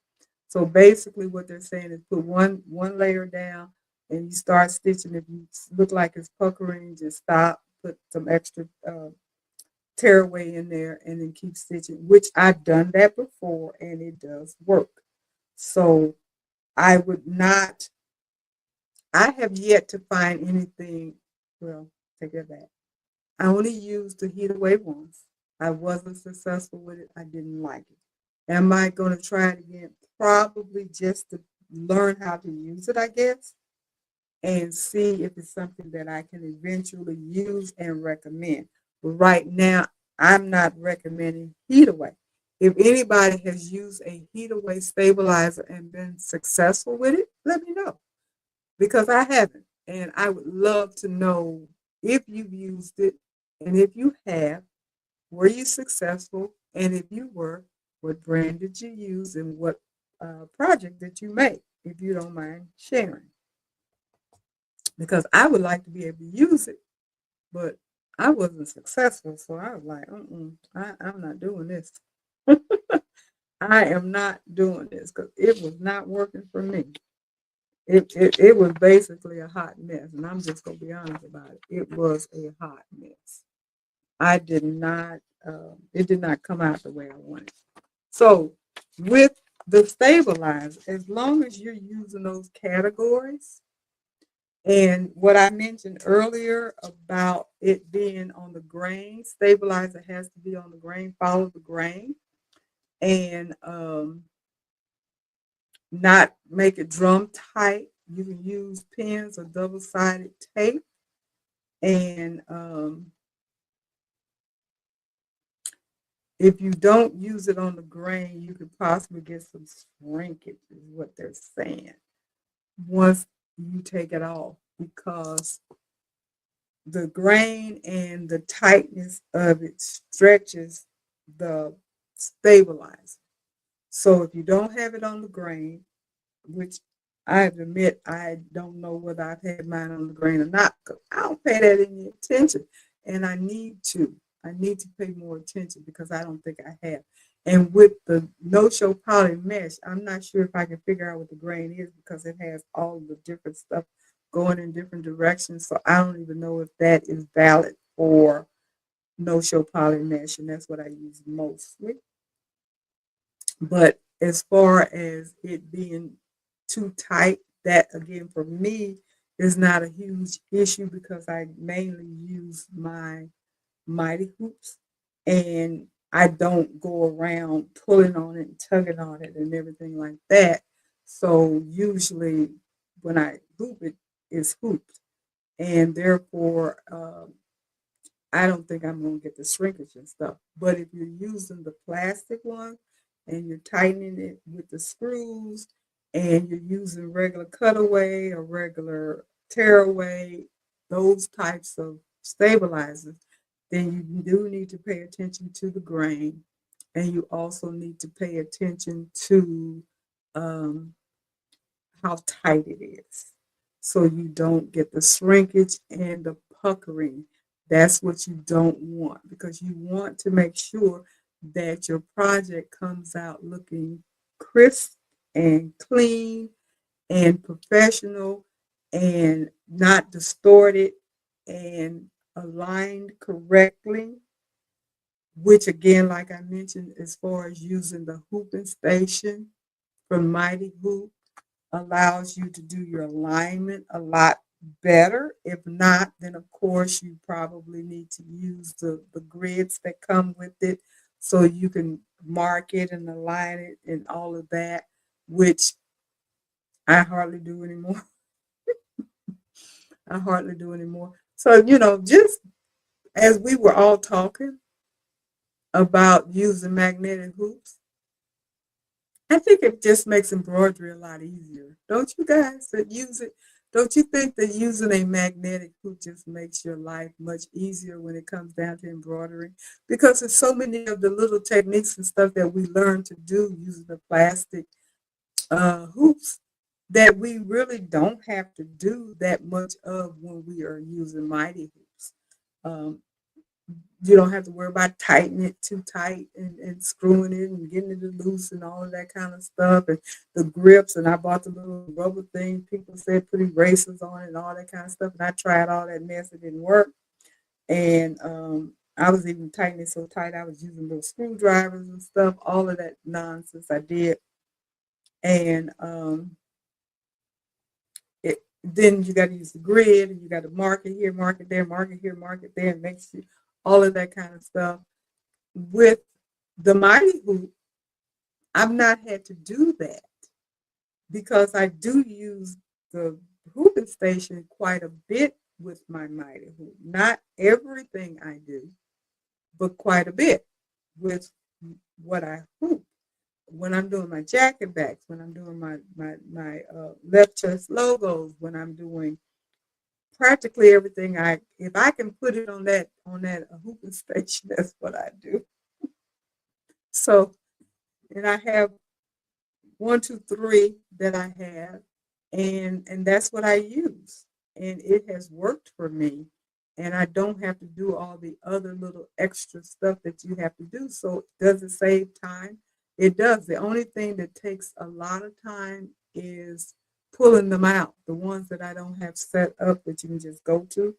So basically what they're saying is put one layer down and you start stitching. If you look like it's puckering, just stop, put some extra tearaway in there and then keep stitching, which I've done that before and it does work. So I would not, I have yet to find anything, well, take that back. I only used the heat away once. I wasn't successful with it. I didn't like it. Am I going to try it again? Probably just to learn how to use it, I guess, and see if it's something that I can eventually use and recommend. But right now, I'm not recommending heat away. If anybody has used a heat away stabilizer and been successful with it, let me know because I haven't. And I would love to know if you've used it. And if you have, were you successful? And if you were, what brand did you use and what project did you make, if you don't mind sharing? Because I would like to be able to use it, but I wasn't successful. So I was like, I'm not doing this. I am not doing this because it was not working for me. It was basically a hot mess, and I'm just gonna be honest about it. It was a hot mess. I did not. It did not come out the way I wanted. So with the stabilizer, as long as you're using those categories, and what I mentioned earlier about it being on the grain, stabilizer has to be on the grain. Follow the grain, and not make it drum tight You can use pins or double-sided tape, and if you don't use it on the grain, you could possibly get some shrinkage, is what they're saying, once you take it off, because the grain and the tightness of it stretches the stabilizer. So if you don't have it on the grain, which I admit I don't know whether I've had mine on the grain or not, because I don't pay that any attention, and I need to. I need to pay more attention because I don't think I have. And with the no-show poly mesh, I'm not sure if I can figure out what the grain is because it has all the different stuff going in different directions. So I don't even know if that is valid for no-show poly mesh, and that's what I use mostly. But as far as it being too tight, that again for me is not a huge issue because I mainly use my mighty hoops, and I don't go around pulling on it and tugging on it and everything like that. So usually when I hoop it, it's hooped, and therefore I don't think I'm going to get the shrinkage and stuff. But if you're using the plastic one and you're tightening it with the screws and you're using regular cutaway or regular tearaway, those types of stabilizers, then you do need to pay attention to the grain, and you also need to pay attention to um, how tight it is so you don't get the shrinkage and the puckering. That's what you don't want, because you want to make sure that your project comes out looking crisp and clean and professional and not distorted and aligned correctly, which again, like I mentioned, as far as using the hooping station from Mighty Hoop, allows you to do your alignment a lot better. If not, then of course you probably need to use the grids that come with it so you can mark it and align it and all of that, which I hardly do anymore. I hardly do anymore. So, just as we were all talking about using magnetic hoops, I think it just makes embroidery a lot easier. Don't you guys that use it? Don't you think that using a magnetic hoop just makes your life much easier when it comes down to embroidery? Because there's so many of the little techniques and stuff that we learn to do using the plastic hoops that we really don't have to do that much of when we are using mighty hoops. Um, you don't have to worry about tightening it too tight and screwing it and getting it loose and all of that kind of stuff. And the grips, and I bought the little rubber thing. People said put erasers on it and all that kind of stuff. And I tried all that mess. It didn't work. And I was even tightening it so tight I was using little screwdrivers and stuff. All of that nonsense I did. And then you got to use the grid, and you got to mark it here, mark it there, mark it here, mark it there, and make sure all of that kind of stuff. With the Mighty Hoop, I've not had to do that because I do use the hooping station quite a bit with my Mighty Hoop. Not everything I do, but quite a bit with what I hoop. When I'm doing my jacket backs, when I'm doing my left chest logos, when I'm doing practically everything, if I can put it on that hooping station, that's what I do. So, and I have one, two, three that I have, and that's what I use, and it has worked for me, and I don't have to do all the other little extra stuff that you have to do. So, does it save time? It does. The only thing that takes a lot of time is pulling them out, the ones that I don't have set up that you can just go to,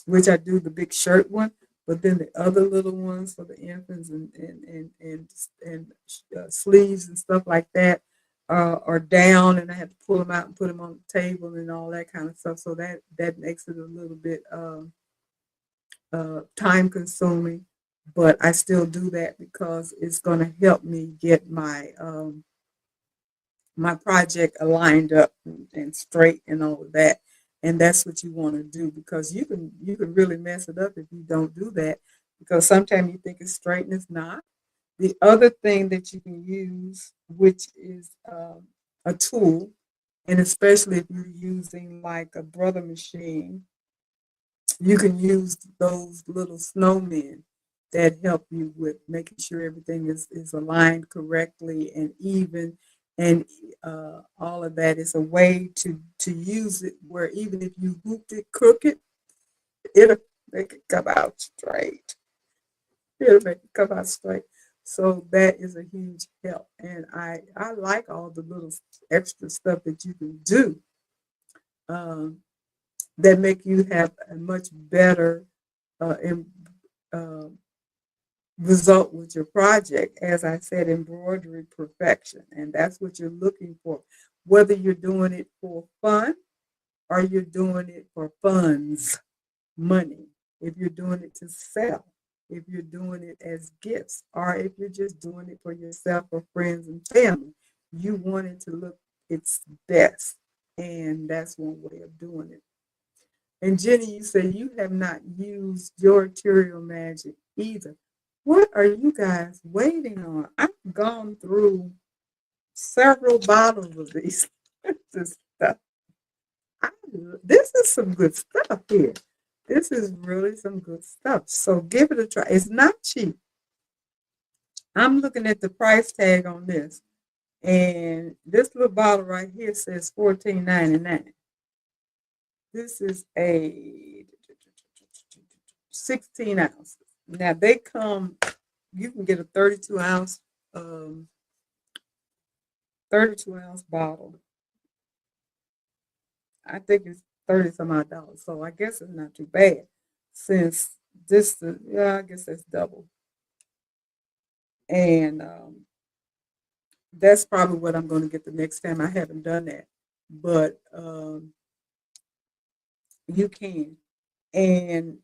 which I do the big shirt one, but then the other little ones for the infants and sleeves and stuff like that are down, and I have to pull them out and put them on the table and all that kind of stuff. So that makes it a little bit time consuming, but I still do that because it's going to help me get my my project aligned up and straight and all of that. And that's what you want to do, because you can really mess it up if you don't do that, because sometimes you think it's straight and it's not. The other thing that you can use, which is a tool, and especially if you're using like a brother machine, you can use those little snowmen that help you with making sure everything is aligned correctly and even, and all of that is a way to use it where even if you hooped it crooked, it'll make it come out straight. It'll make it come out straight. So that is a huge help. And I like all the little extra stuff that you can do, um, that make you have a much better em- uh, result with your project. As I said, embroidery perfection. And that's what you're looking for. Whether you're doing it for fun or you're doing it for funds, money, if you're doing it to sell, if you're doing it as gifts, or if you're just doing it for yourself or friends and family, you want it to look its best. And that's one way of doing it. And Jenny, you say you have not used your Material Magic either. What are you guys waiting on? I've gone through several bottles of these this stuff. I, this is some good stuff here. This is really some good stuff. So give it a try. It's not cheap. I'm looking at the price tag on this, and this little bottle right here says $14.99. This is a 16 ounces. Now they come, you can get a um, 32 ounce bottle. I think it's 30 some odd dollars. So I guess it's not too bad, since this, yeah, I guess that's double. And that's probably what I'm going to get the next time. I haven't done that, but you can. And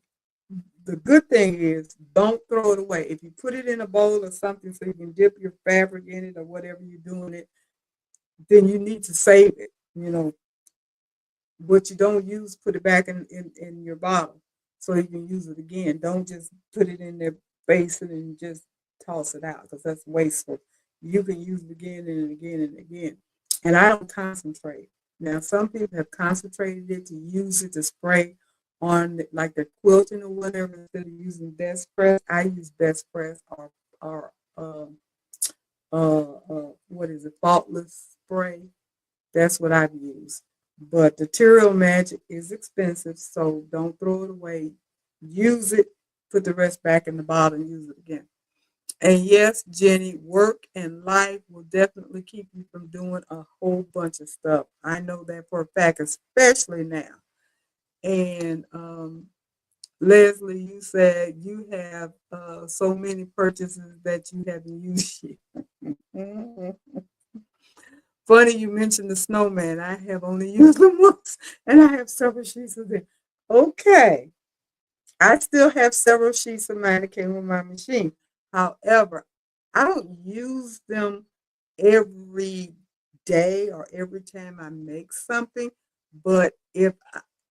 the good thing is, don't throw it away. If you put it in a bowl or something so you can dip your fabric in it or whatever you're doing it, then you need to save it. What you don't use, put it back in your bottle so you can use it again. Don't just put it in their basin and just toss it out, because that's wasteful. You can use it again and again and again. And I don't concentrate. Now, some people have concentrated it to use it to spray on like the quilting or whatever, instead of using Best Press. I use Best Press or what is it, Faultless spray. That's what I've used. But the Material Magic is expensive, so don't throw it away. Use it, put the rest back in the bottle and use it again. And yes, Jenny, work and life will definitely keep you from doing a whole bunch of stuff. I know that for a fact, especially now. And Leslie, you said you have so many purchases that you haven't used yet. Funny you mentioned the snowman. I have only used them once, and I have several sheets of them. Okay, I still have several sheets of mine that came with my machine. However, I don't use them every day or every time I make something, but if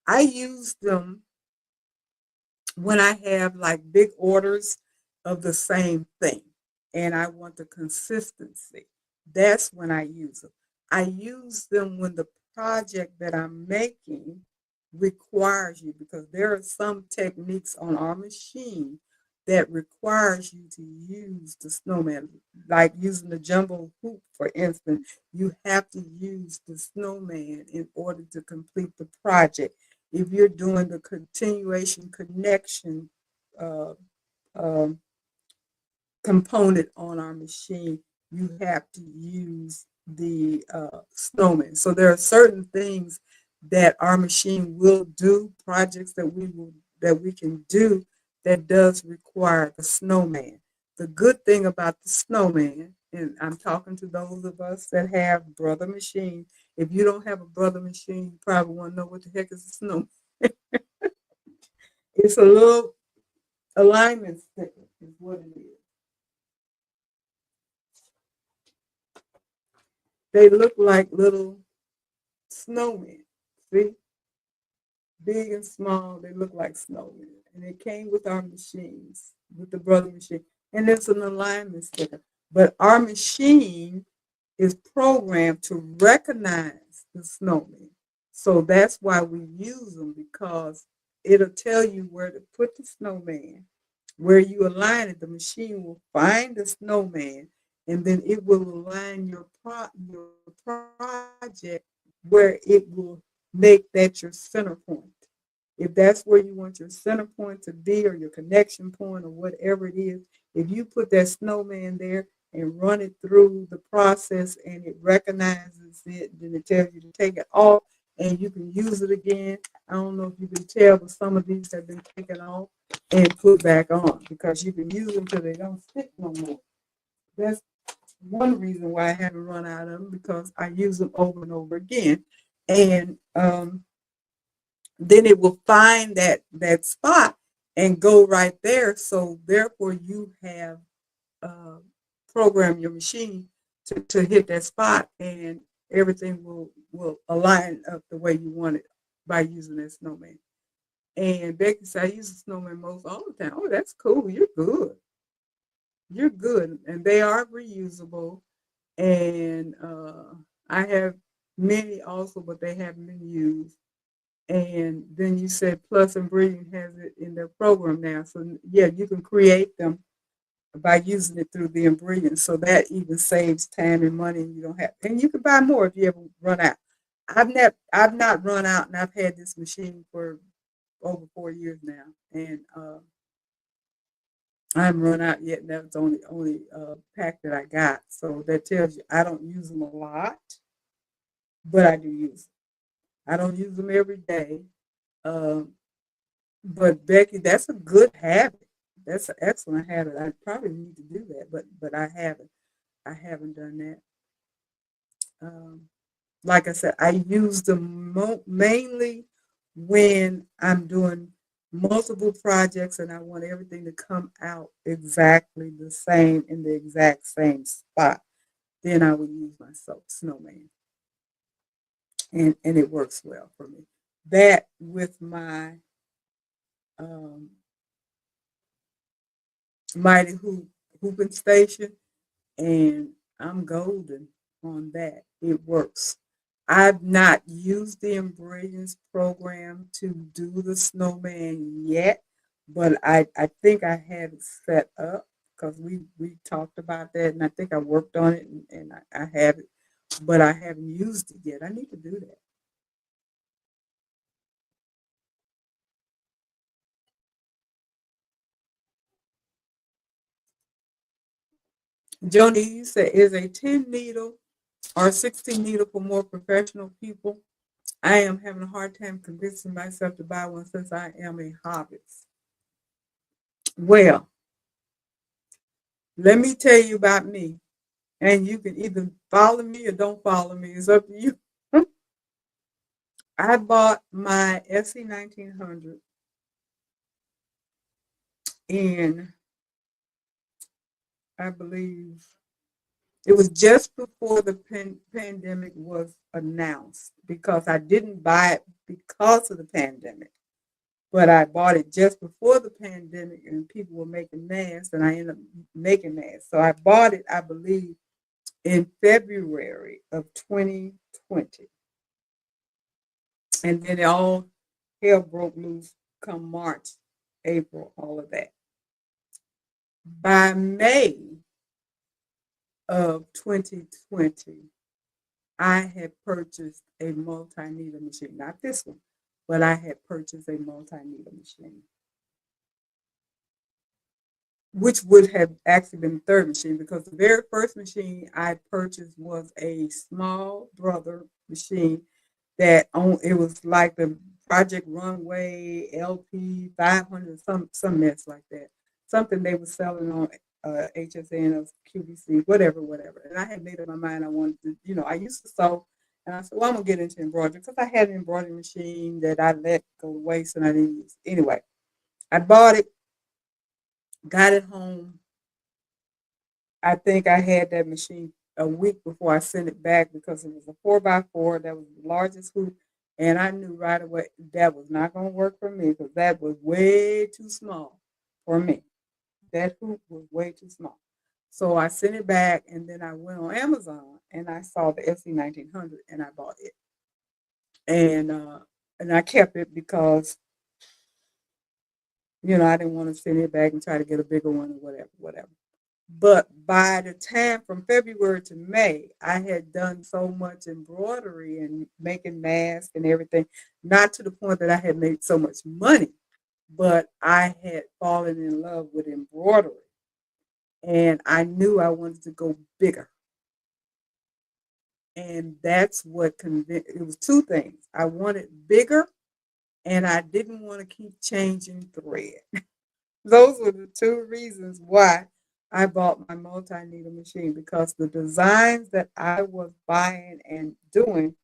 I use them when I have like big orders of the same thing and I want the consistency, that's when I use them. I use them when the project that I'm making requires you, because there are some techniques on our machine that requires you to use the snowman, like using the jumbo hoop, for instance. You have to use the snowman in order to complete the project. If you're doing the continuation connection uh, um, component on our machine, you have to use the snowman. So there are certain things that our machine will do, projects that we can do, that does require the snowman. The good thing about the snowman, and I'm talking to those of us that have brother machine. If you don't have a brother machine, you probably want to know what the heck is a snowman. It's a little alignment sticker, is what it is. They look like little snowmen. See, big and small, they look like snowmen. And it came with our machines, with the brother machine. And it's an alignment sticker. But our machine is programmed to recognize the snowman. So that's why we use them, because it'll tell you where to put the snowman. Where you align it, the machine will find the snowman, and then it will align your project where it will make that your center point. If that's where you want your center point to be, or your connection point, or whatever it is, if you put that snowman there and run it through the process and it recognizes it, then it tells you to take it off and you can use it again. I don't know if you can tell, but some of these have been taken off and put back on, because you can use them until they don't stick no more. That's one reason why I haven't run out of them, because I use them over and over again. And then it will find that spot and go right there. So therefore you have uh, programmed your machine to hit that spot, and everything will align up the way you want it by using that snowman. And Becky said, I use the snowman most all the time. Oh, that's cool. You're good. You're good. And they are reusable. And I have many also, but they haven't been used. And then you said Plus and Breeding has it in their program now. So yeah, you can create them by using it through the ingredients. So that even saves time and money, and you don't have, and you can buy more if you ever run out. I've not run out, and I've had this machine for over 4 years now, and I haven't run out yet. And that was the only pack that I got. So that tells you I don't use them a lot, but I do use them. I don't use them every day. Um, but Becky, that's a good habit. That's an excellent habit. I probably need to do that, but I haven't. I haven't done that. Um, like I said, I use them mainly when I'm doing multiple projects and I want everything to come out exactly the same in the exact same spot. Then I would use my snowman, and it works well for me. That with my um, mighty hooping station, and I'm golden on that. It works. I've not used the Embroidery program to do the snowman yet, but I think I have it set up, because we talked about that, and I think I worked on it, and I have it, but I haven't used it yet. I need to do that. Joni, you said is a 10 needle or 16 needle for more professional people? I am having a hard time convincing myself to buy one since I am a hobbyist. Well, let me tell you about me, and you can either follow me or don't follow me. It's up to you. I bought my SC 1900 in, I believe, it was just before the pandemic was announced, because I didn't buy it because of the pandemic. But I bought it just before the pandemic, and people were making masks, and I ended up making masks. So I bought it, I believe, in February of 2020. And then all hell broke loose come March, April, all of that. By May of 2020, I had purchased a multi-needle machine. Not this one, but I had purchased a multi-needle machine, which would have actually been the third machine, because the very first machine I purchased was a small brother machine that it was like the Project Runway LP 500, some mess like that, something they were selling on HSN or QVC, whatever. And I had made up my mind I wanted to, I used to sew, and I said, well, I'm gonna get into embroidery, because I had an embroidery machine that I let go to waste and I didn't use. Anyway, I bought it, got it home. I think I had that machine a week before I sent it back because it was a 4x4. That was the largest hoop. And I knew right away that was not going to work for me because that was way too small for me. That hoop was way too small. So I sent it back and then I went on Amazon and I saw the SC 1900 and I bought it. And I kept it because, I didn't want to send it back and try to get a bigger one or whatever. But by the time from February to May, I had done so much embroidery and making masks and everything, not to the point that I had made so much money, but I had fallen in love with embroidery. And I knew I wanted to go bigger. And that's what convinced it was two things. I wanted bigger and I didn't want to keep changing thread. Those were the two reasons why I bought my multi-needle machine because the designs that I was buying and doing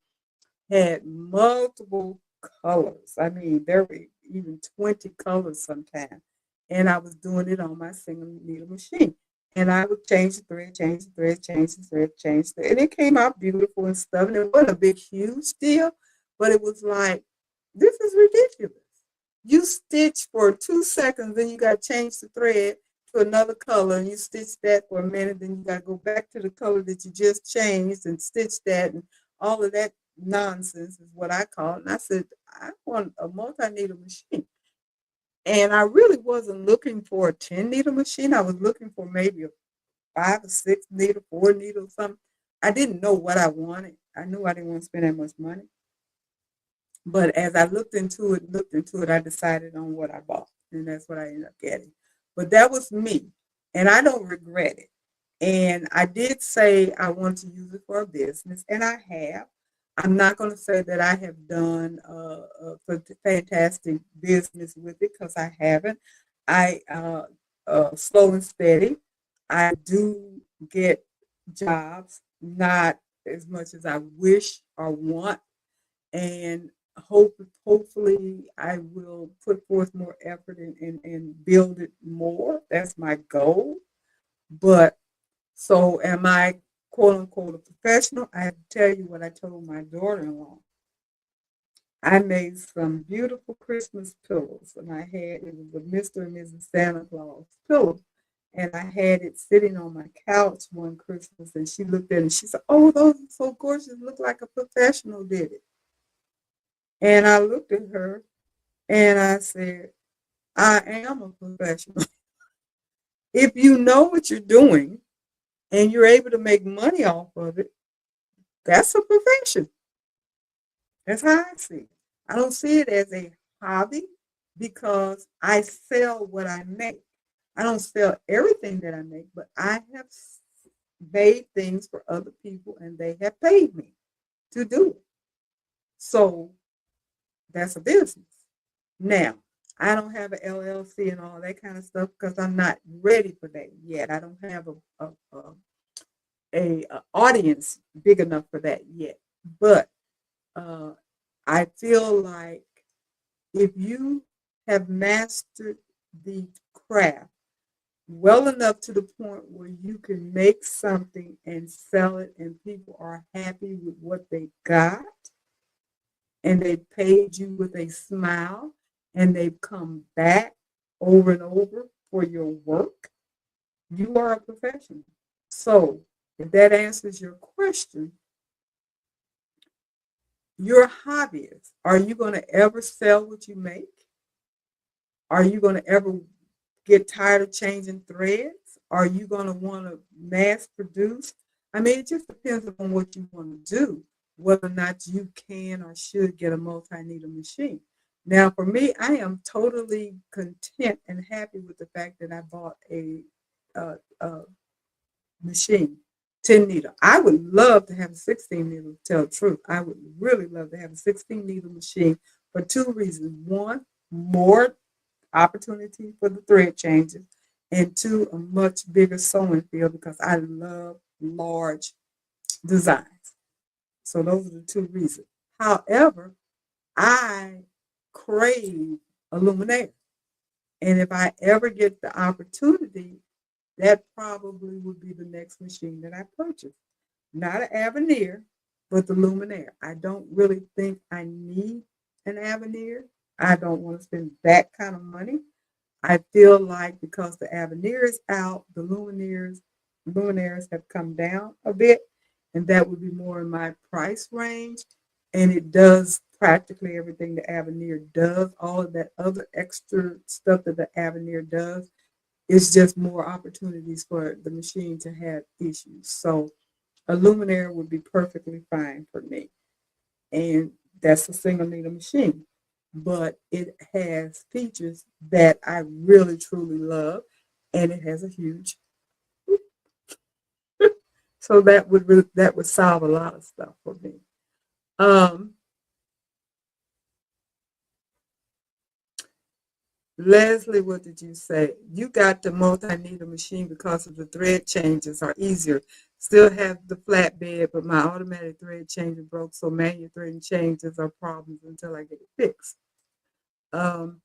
had multiple colors. I mean, there were even 20 colors sometimes. And I was doing it on my single needle machine. And I would change the thread, change the thread, change the thread, change the thread. And it came out beautiful and stuff. And it wasn't a big, huge deal, but it was like, this is ridiculous. You stitch for 2 seconds, then you got to change the thread to another color, and you stitch that for a minute, then you got to go back to the color that you just changed and stitch that, and all of that nonsense is what I call it. And I said, I want a multi-needle machine. And I really wasn't looking for a 10-needle machine. I was looking for maybe a 5 or 6 needle, 4 needle, something. I didn't know what I wanted. I knew I didn't want to spend that much money. But as I looked into it, I decided on what I bought. And that's what I ended up getting. But that was me. And I don't regret it. And I did say I want to use it for a business, and I have. I'm not going to say that I have done a fantastic business with it because I haven't. I slow and steady. I do get jobs, not as much as I wish or want, and hopefully I will put forth more effort and build it more. That's my goal. But so am I quote unquote a professional? I have to tell you what I told my daughter-in-law. I made some beautiful Christmas pillows, and it was a Mr. and Mrs. Santa Claus pillow. And I had it sitting on my couch one Christmas, and she looked at it and she said, "Oh, those are so gorgeous. Look like a professional did it." And I looked at her and I said, I am a professional. If you know what you're doing and you're able to make money off of it, that's a profession. That's how I see it. I don't see it as a hobby because I sell what I make. I don't sell everything that I make, but I have made things for other people and they have paid me to do it. So that's a business. Now, I don't have an LLC and all that kind of stuff because I'm not ready for that yet. I don't have a audience big enough for that yet. But uh, I feel like if you have mastered the craft well enough to the point where you can make something and sell it and people are happy with what they got and they paid you with a smile and they've come back over and over for your work, you are a professional. So if that answers your question, you're a hobbyist. Are you going to ever sell what you make? Are you going to ever get tired of changing threads? Are you going to want to mass produce? I mean, it just depends on what you want to do, whether or not you can or should get a multi-needle machine. Now, for me, I am totally content and happy with the fact that I bought a machine, 10 needle. I would love to have a 16 needle, to tell the truth. I would really love to have a 16 needle machine for two reasons. One, more opportunity for the thread changes, and two, a much bigger sewing field because I love large designs. So those are the two reasons. However, I crave illuminator. And if I ever get the opportunity, that probably would be the next machine that I purchase. not an Avenir, but the Luminaire. I don't really think I need an Avenir. I don't want to spend that kind of money. I feel like because the Avenir is out, the Luminaires have come down a bit, and that would be more in my price range. And it does practically everything the Avenir does. All of that other extra stuff that the Avenir does, it's just more opportunities for the machine to have issues. So a luminaire would be perfectly fine for me. And that's a single needle machine. But it has features that I really truly love, and it has a huge. So that would solve a lot of stuff for me. Um, Leslie, what did you say? You got the multi-needle machine because of the thread changes are easier. Still have the flatbed, but my automatic thread changer broke, so manual thread and changes are problems until I get it fixed. Um,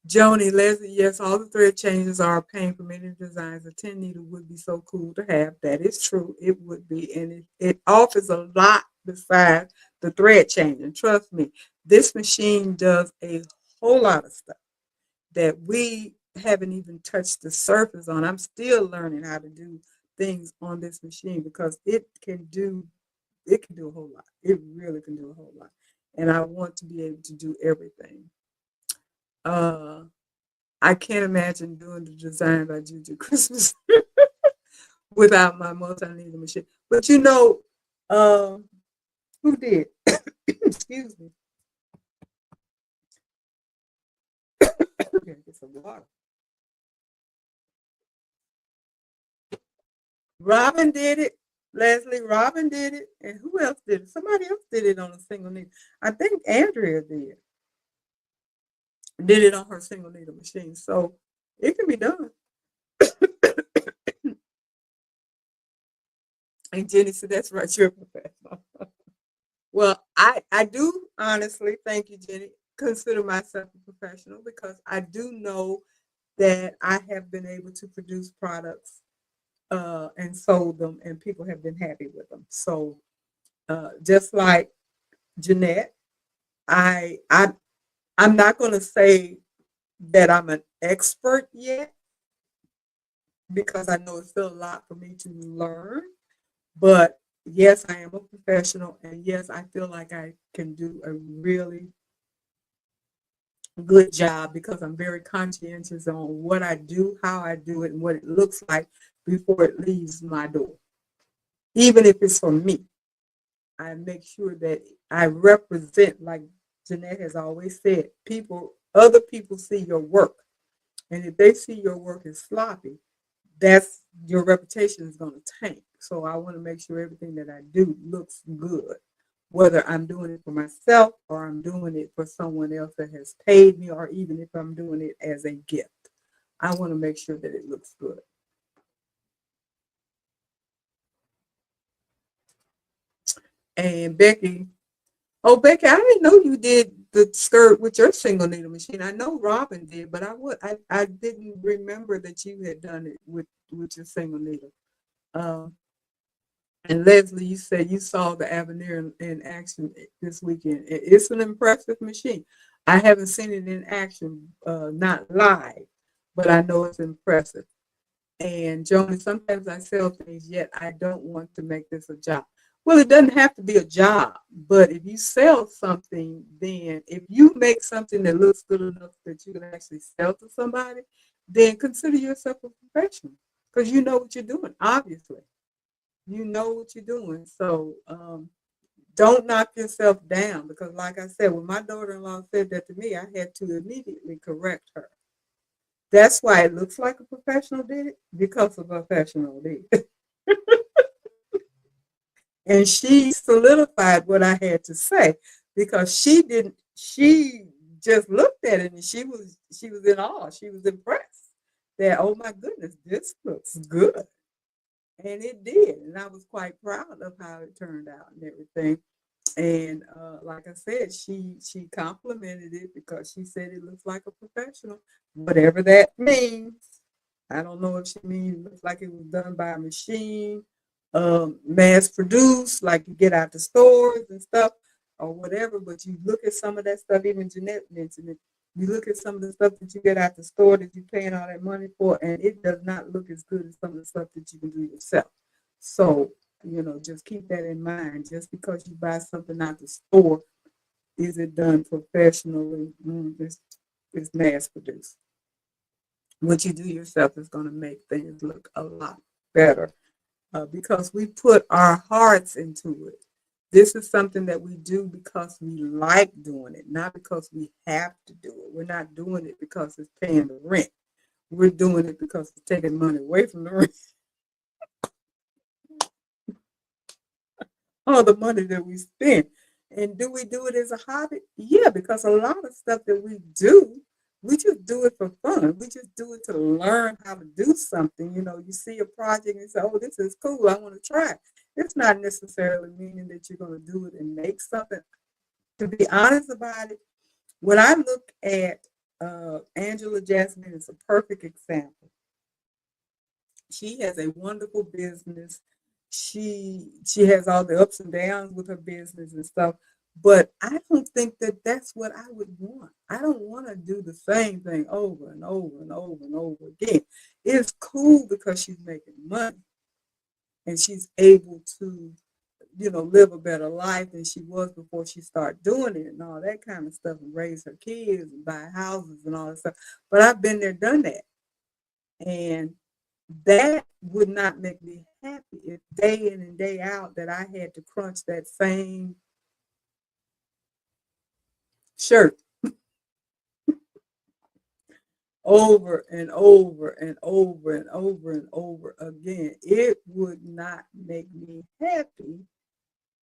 Joni, Leslie, yes, all the thread changes are a pain for many designs. A 10 needle would be so cool to have. That is true. It would be. And it offers a lot besides the thread changing. Trust me, this machine does a whole lot of stuff that we haven't even touched the surface on. I'm still learning how to do things on this machine because it can do a whole lot. It really can do a whole lot. And I want to be able to do everything. Uh I can't imagine doing the design by Juju Christmas without my multi-needle machine. But um, who did? Excuse me. Get some water. Robin did it. Leslie, Robin did it. And who else did it? Somebody else did it on a single needle. I think Andrea did it on her single needle machine. So it can be done. And Jenny said, that's right, you're a professional. Well, I do honestly, thank you, Jenny, consider myself a professional because I do know that I have been able to produce products and sold them, and people have been happy with them. So just like Jeanette, I I I'm not going to say that I'm an expert yet because I know it's still a lot for me to learn. But yes, I am a professional, and yes, I feel like I can do a really good job because I'm very conscientious on what I do, how I do it, and what it looks like before it leaves my door. Even if it's for me, I make sure that I represent, like Jeanette has always said, other people see your work. And if they see your work is sloppy, that's your reputation is going to tank. So I want to make sure everything that I do looks good, whether I'm doing it for myself or I'm doing it for someone else that has paid me, or even if I'm doing it as a gift. I want to make sure that it looks good. And Becky, oh Becky, I didn't know you did the skirt with your single needle machine. I know Robin did, but I didn't remember that you had done it with your single needle. Um, And Leslie, you said you saw the Avenir in action this weekend. It's an impressive machine. I haven't seen it in action, not live, but I know it's impressive. And Joan, sometimes I sell things, yet I don't want to make this a job. Well, it doesn't have to be a job, but if you sell something, then if you make something that looks good enough that you can actually sell to somebody, then consider yourself a professional because you know what you're doing, obviously you know what you're doing. So don't knock yourself down because, like I said, when my daughter-in-law said that to me, I had to immediately correct her. That's why it looks like a professional did it because a professional did. And she solidified what I had to say because she didn't. She just looked at it and she was in awe. She was impressed that, oh my goodness, this looks good. And it did. And I was quite proud of how it turned out and everything. And like I said, she complimented it because she said it looks like a professional, whatever that means. I don't know if she means it looks like it was done by a machine mass produced, like you get out the stores and stuff or whatever. But you look at some of that stuff, even Jeanette mentioned it. You look at some of the stuff that you get out the store that you're paying all that money for, and it does not look as good as some of the stuff that you can do yourself. So, just keep that in mind. Just because you buy something out the store, is it done professionally? It's mass produced. What you do yourself is going to make things look a lot better because we put our hearts into it. This is something that we do because we like doing it, not because we have to do it. We're not doing it because it's paying the rent. We're doing it because it's taking money away from the rent. All the money that we spend. And do we do it as a hobby? Yeah, because a lot of stuff that we do, we just do it for fun. We just do it to learn how to do something. You see a project and say, oh, this is cool. I want to try it. It's not necessarily meaning that you're going to do it and make something. To be honest about it, when I look at Angela Jasmine is a perfect example. She has a wonderful business. She has all the ups and downs with her business and stuff, but I don't think that that's what I would want. I don't want to do the same thing over and over and over and over again. It's cool because she's making money and she's able to live a better life than she was before she started doing it and all that kind of stuff and raise her kids and buy houses and all that stuff. But I've been there, done that. And that would not make me happy if day in and day out that I had to crunch that same shirt over and over and over and over and over again. It would not make me happy.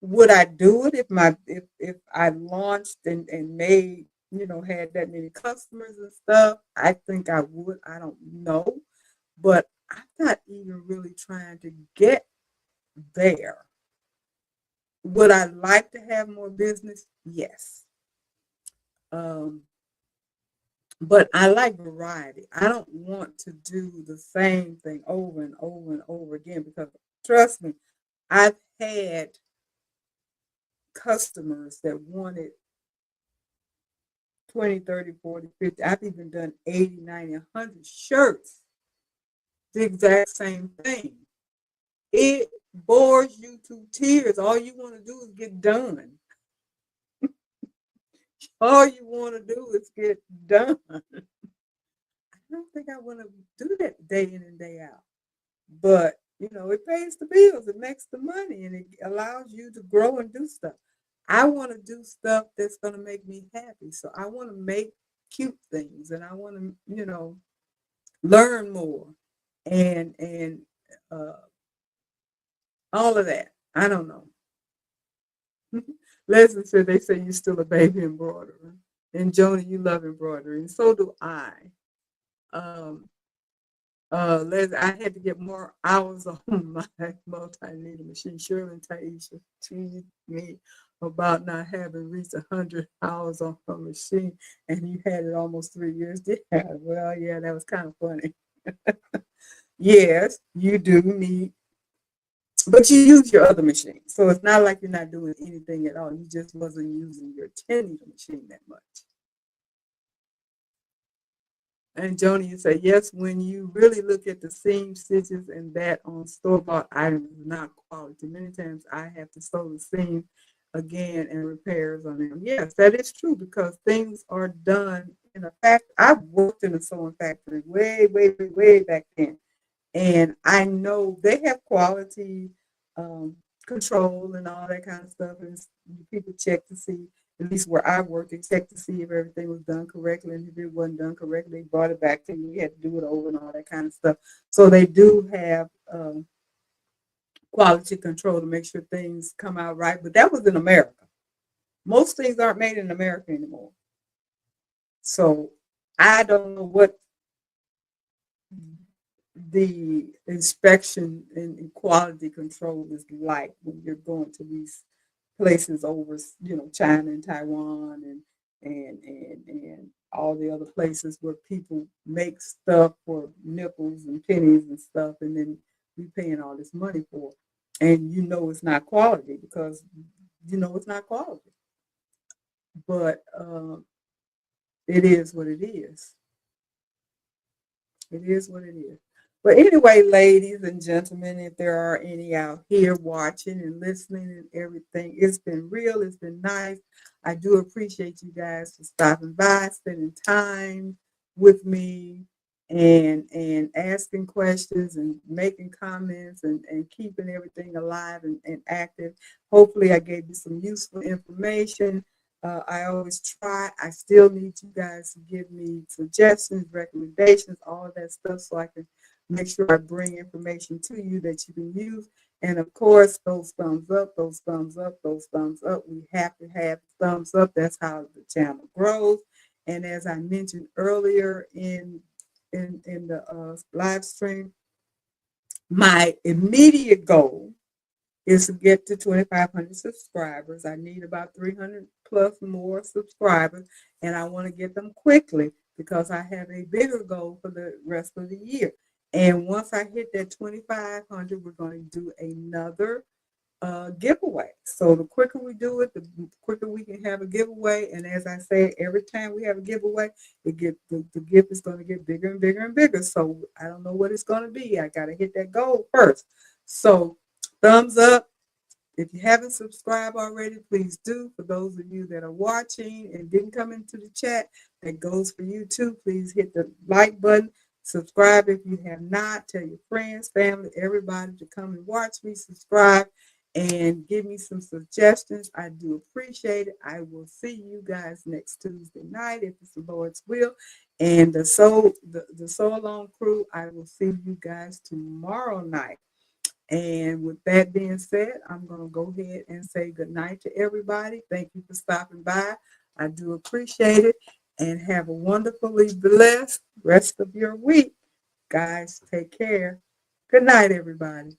Would I do it if I launched and made, had that many customers and stuff? I think I would. I don't know. But I'm not even really trying to get there. Would I like to have more business? Yes. Um, but I like variety. I don't want to do the same thing over and over and over again because trust me, I've had customers that wanted 20, 30, 40, 50. I've even done 80, 90, 100 shirts. The exact same thing. It bores you to tears. All you want to do is get done. All you want to do is get done. I don't think I want to do that day in and day out. But, it pays the bills. It makes the money and it allows you to grow and do stuff. I want to do stuff that's going to make me happy. So I want to make cute things and I want to, learn more and all of that. I don't know. Leslie said they say you're still a baby embroiderer. And Joni, you love embroidery. And so do I. Um, Leslie, I had to get more hours on my multi-needle machine. Shirley and Taisha teased me about not having reached 100 hours on her machine. And you had it almost 3 years. Yeah, well, yeah, that was kind of funny. Yes, you do need, but you use your other machine. So it's not like you're not doing anything at all. You just wasn't using your 10 needle machine that much. And Joni, you say, yes, when you really look at the seam stitches and that on store-bought items is not quality. Many times I have to sew the seam again and repairs on them. Yes, that is true because things are done in a factory. I've worked in a sewing factory way, way, way, way back then. And I know they have quality control and all that kind of stuff. And people check to see, at least where I worked, they checked to see if everything was done correctly. And if it wasn't done correctly, they brought it back to you. You had to do it over and all that kind of stuff. So they do have quality control to make sure things come out right. But that was in America. Most things aren't made in America anymore. So I don't know what the inspection and quality control is like when you're going to these places over, China and Taiwan and all the other places where people make stuff for nickels and pennies and stuff, and then we paying all this money for it. and you know it's not quality because you know it's not quality. But it is what it is. It is what it is. But anyway, ladies and gentlemen, if there are any out here watching and listening and everything, it's been real. It's been nice. I do appreciate you guys for stopping by, spending time with me, and asking questions and making comments and keeping everything alive and active. Hopefully, I gave you some useful information. I always try. I still need you guys to give me suggestions, recommendations, all of that stuff so I can make sure I bring information to you that you can use. And of course, those thumbs up, those thumbs up, those thumbs up. We have to have thumbs up. That's how the channel grows. And as I mentioned earlier in the live stream, my immediate goal is to get to 2,500 subscribers. I need about 300 plus more subscribers, and I want to get them quickly because I have a bigger goal for the rest of the year. And once I hit that 2,500, we're going to do another giveaway. So the quicker we do it, the quicker we can have a giveaway. And as I say, every time we have a giveaway, the gift is going to get bigger and bigger and bigger. So I don't know what it's going to be. I got to hit that goal first. So thumbs up. If you haven't subscribed already, please do. For those of you that are watching and didn't come into the chat, that goes for you too. Please hit the like button. Subscribe if you have not. Tell your friends, family, everybody to come and watch me. Subscribe and give me some suggestions. I do appreciate it. I will see you guys next Tuesday night if it's the Lord's will. And the Soul Alone crew, I will see you guys tomorrow night. And with that being said, I'm going to go ahead and say good night to everybody. Thank you for stopping by. I do appreciate it. And have a wonderfully blessed rest of your week. Guys, take care. Good night, everybody.